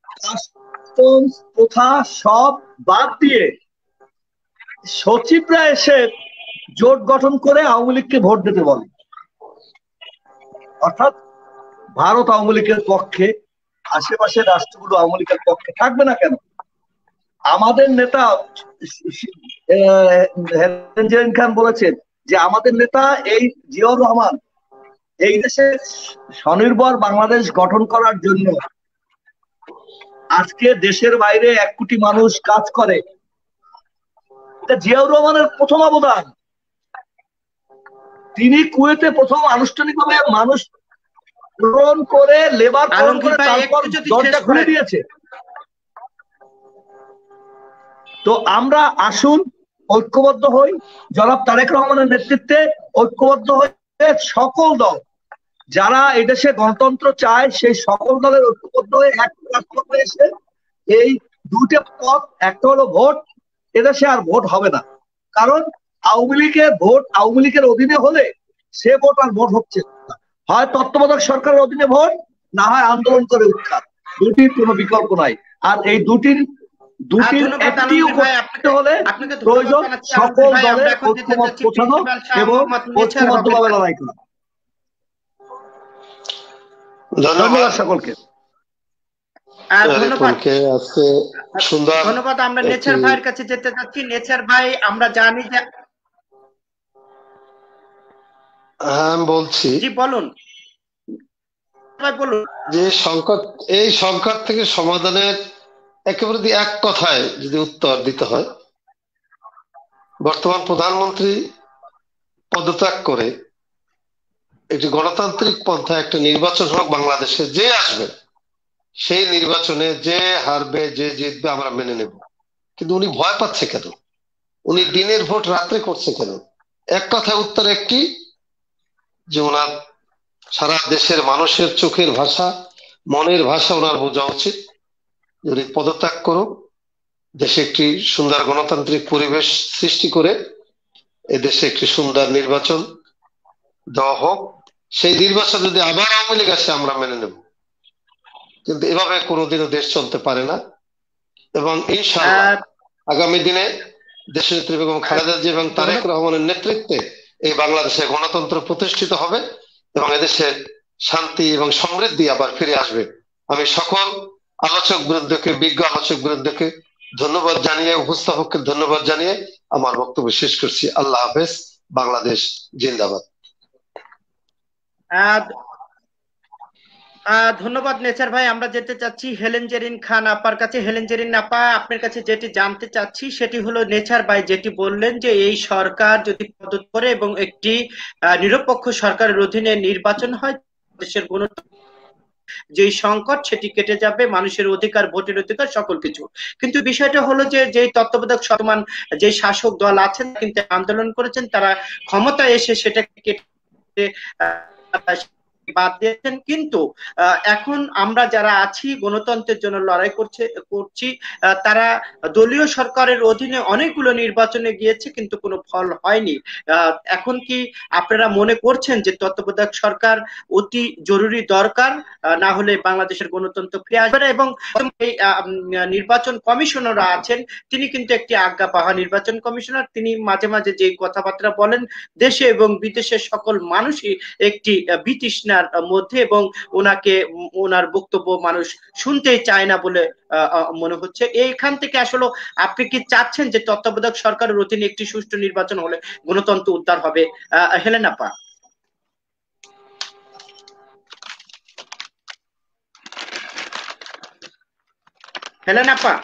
কাস্টমস, প্রথা সব বাদ দিয়ে সচিবরা এসে জোট গঠন করে আওয়ামী লীগকে ভোট দিতে বলে। অর্থাৎ ভারত আওয়ামী লীগের পক্ষে, আশেপাশের রাষ্ট্রগুলো আওয়ামী লীগের পক্ষে থাকবে না কেন? আমাদের নেতা হেলেন জেরিন খান বলেছেন যে আমাদের নেতা এই জিয়াউর রহমান এই দেশে স্বনির্ভর বাংলাদেশ গঠন করার জন্য আজকে দেশের বাইরে 1 কোটি মানুষ কাজ করে। এটা জিয়াউর রহমানের প্রথম অবদান। তিনি কুয়েতে প্রথম আনুষ্ঠানিকভাবে মানুষ গ্রহণ করে লেবার করে তারপর দরজা খুলে দিয়েছে। তো আমরা আসুন ঐক্যবদ্ধ হই, জনাব তারেক রহমানের নেতৃত্বে ঐক্যবদ্ধ হয়ে সকল দল যারা এদেশে গণতন্ত্র চায় সেই সকল দলের ঐক্যবদ্ধ হয়ে এক প্ল্যাটফর্মে এসে এই দুটো পথ, একটা হলো ভোট, এদেশে আর ভোট হবে না। কারণ আওয়ামী লীগের ভোট আওয়ামী লীগের অধীনে হলে সে ভোট আর ভোট হচ্ছে না। হয় তত্ত্বাবধায়ক সরকারের অধীনে ভোট, না হয় আন্দোলন করে উৎখাত। দুটির কোনো বিকল্প নাই। আর এই দুটির একটি করতে হলে প্রয়োজন সকল দলের ঐক্যমত পৌঁছানো এবং ঐক্যবদ্ধভাবে লড়াই করা। ধন্যবাদ সকলকে। ধন্যবাদ। আমরা নেচার ভাইয়ের কাছে যেতে চাচ্ছি। নেচার ভাই, আমরা জানি যে বলছি, জি বলুন যে এই সংকট থেকে সমাধানের একেবারে এক কথায় যদি উত্তর দিতে হয়, বর্তমান প্রধানমন্ত্রী পদত্যাগ করে একটি গণতান্ত্রিক পন্থা একটা নির্বাচন হোক বাংলাদেশে, যে আসবে সেই নির্বাচনে যে হারবে যে জিতবে আমরা মেনে নেব। কিন্তু উনি ভয় পাচ্ছে কেন? উনি দিনের ভোট রাত্রে করছে কেন? এক কথায় উত্তর একটি, যে ওনার সারা দেশের মানুষের চোখের ভাষা, মনের ভাষা ওনার বোঝা উচিত। উনি পদত্যাগ করুক, দেশে একটি সুন্দর গণতান্ত্রিক পরিবেশ সৃষ্টি করে এদেশে একটি সুন্দর নির্বাচন দেওয়া হোক। সেই নির্বাচন যদি আবার আওয়ামী লীগ আসে আমরা মেনে নেব, কিন্তু এভাবে কোনোদিনও দেশ চলতে পারে না। এবং ইনশাআল্লাহ আগামী দিনে দেশনেত্রী বেগম খালেদা জিয়া এবং তারেক রহমানের নেতৃত্বে এই বাংলাদেশে গণতন্ত্র প্রতিষ্ঠিত হবে এবং এদেশের শান্তি এবং সমৃদ্ধি আবার ফিরে আসবে। আমি সকল আলোচক বৃন্দকে, বিজ্ঞ আলোচক বৃন্দকে ধন্যবাদ জানিয়ে, উপস্থাপককে ধন্যবাদ জানিয়ে আমার বক্তব্য শেষ করছি। আল্লাহ হাফেজ। বাংলাদেশ জিন্দাবাদ। ধন্যবাদ নেচার ভাই। আমরা যেতে চাচ্ছি হেলেন জেরিন খান আপার কাছে। হেলেন জেরিন আপা, আপনার কাছে যেটি জানতে চাচ্ছি সেটি হলো, নেচার ভাই যেটি বললেন যে এই সরকার যদি পদত্যাগ করে এবং একটি নিরপেক্ষ সরকারের অধীনে নির্বাচন হয়, দেশের যেই সংকট সেটি কেটে যাবে, মানুষের অধিকার, ভোটের অধিকার, সকল কিছু। কিন্তু বিষয়টা হলো যে যেই তত্ত্বাবধায়ক বর্তমান যে শাসক দল আছেন কিন্তু আন্দোলন করেছেন, তারা ক্ষমতায় এসে সেটাকে কেটে বাদ দিয়েছেন। কিন্তু এখন আমরা যারা আছি গণতন্ত্রের জন্য লড়াই করছি, তারা দলীয় সরকারের অধীনে অনেকগুলো নির্বাচনে গিয়েছে কিন্তু কোনো ফল হয়নি। এখন কি আপনারা মনে করছেন যে তত্ত্বাবধায়ক সরকার অতি জরুরি দরকার, না হলে বাংলাদেশের গণতন্ত্র ফিরে আসবে না? এবং এই নির্বাচন কমিশনাররা আছেন, তিনি কিন্তু একটি আজ্ঞা পাওয়া নির্বাচন কমিশনার। তিনি মাঝে মাঝে যে কথাবার্তা বলেন, দেশে এবং বিদেশের সকল মানুষই একটি বিতৃষ্ণার মধ্যে, এবং ওনার বক্তব্য মানুষ শুনতেই চায় না বলে মনে হচ্ছে। এইখান থেকে আসলে আপনি কি চাচ্ছেন যে তত্ত্বাবধায়ক সরকারের অধীনে একটি সুষ্ঠু নির্বাচন হলে গণতন্ত্র উদ্ধার হবে? হেলেন আপা। হেলেন আপা।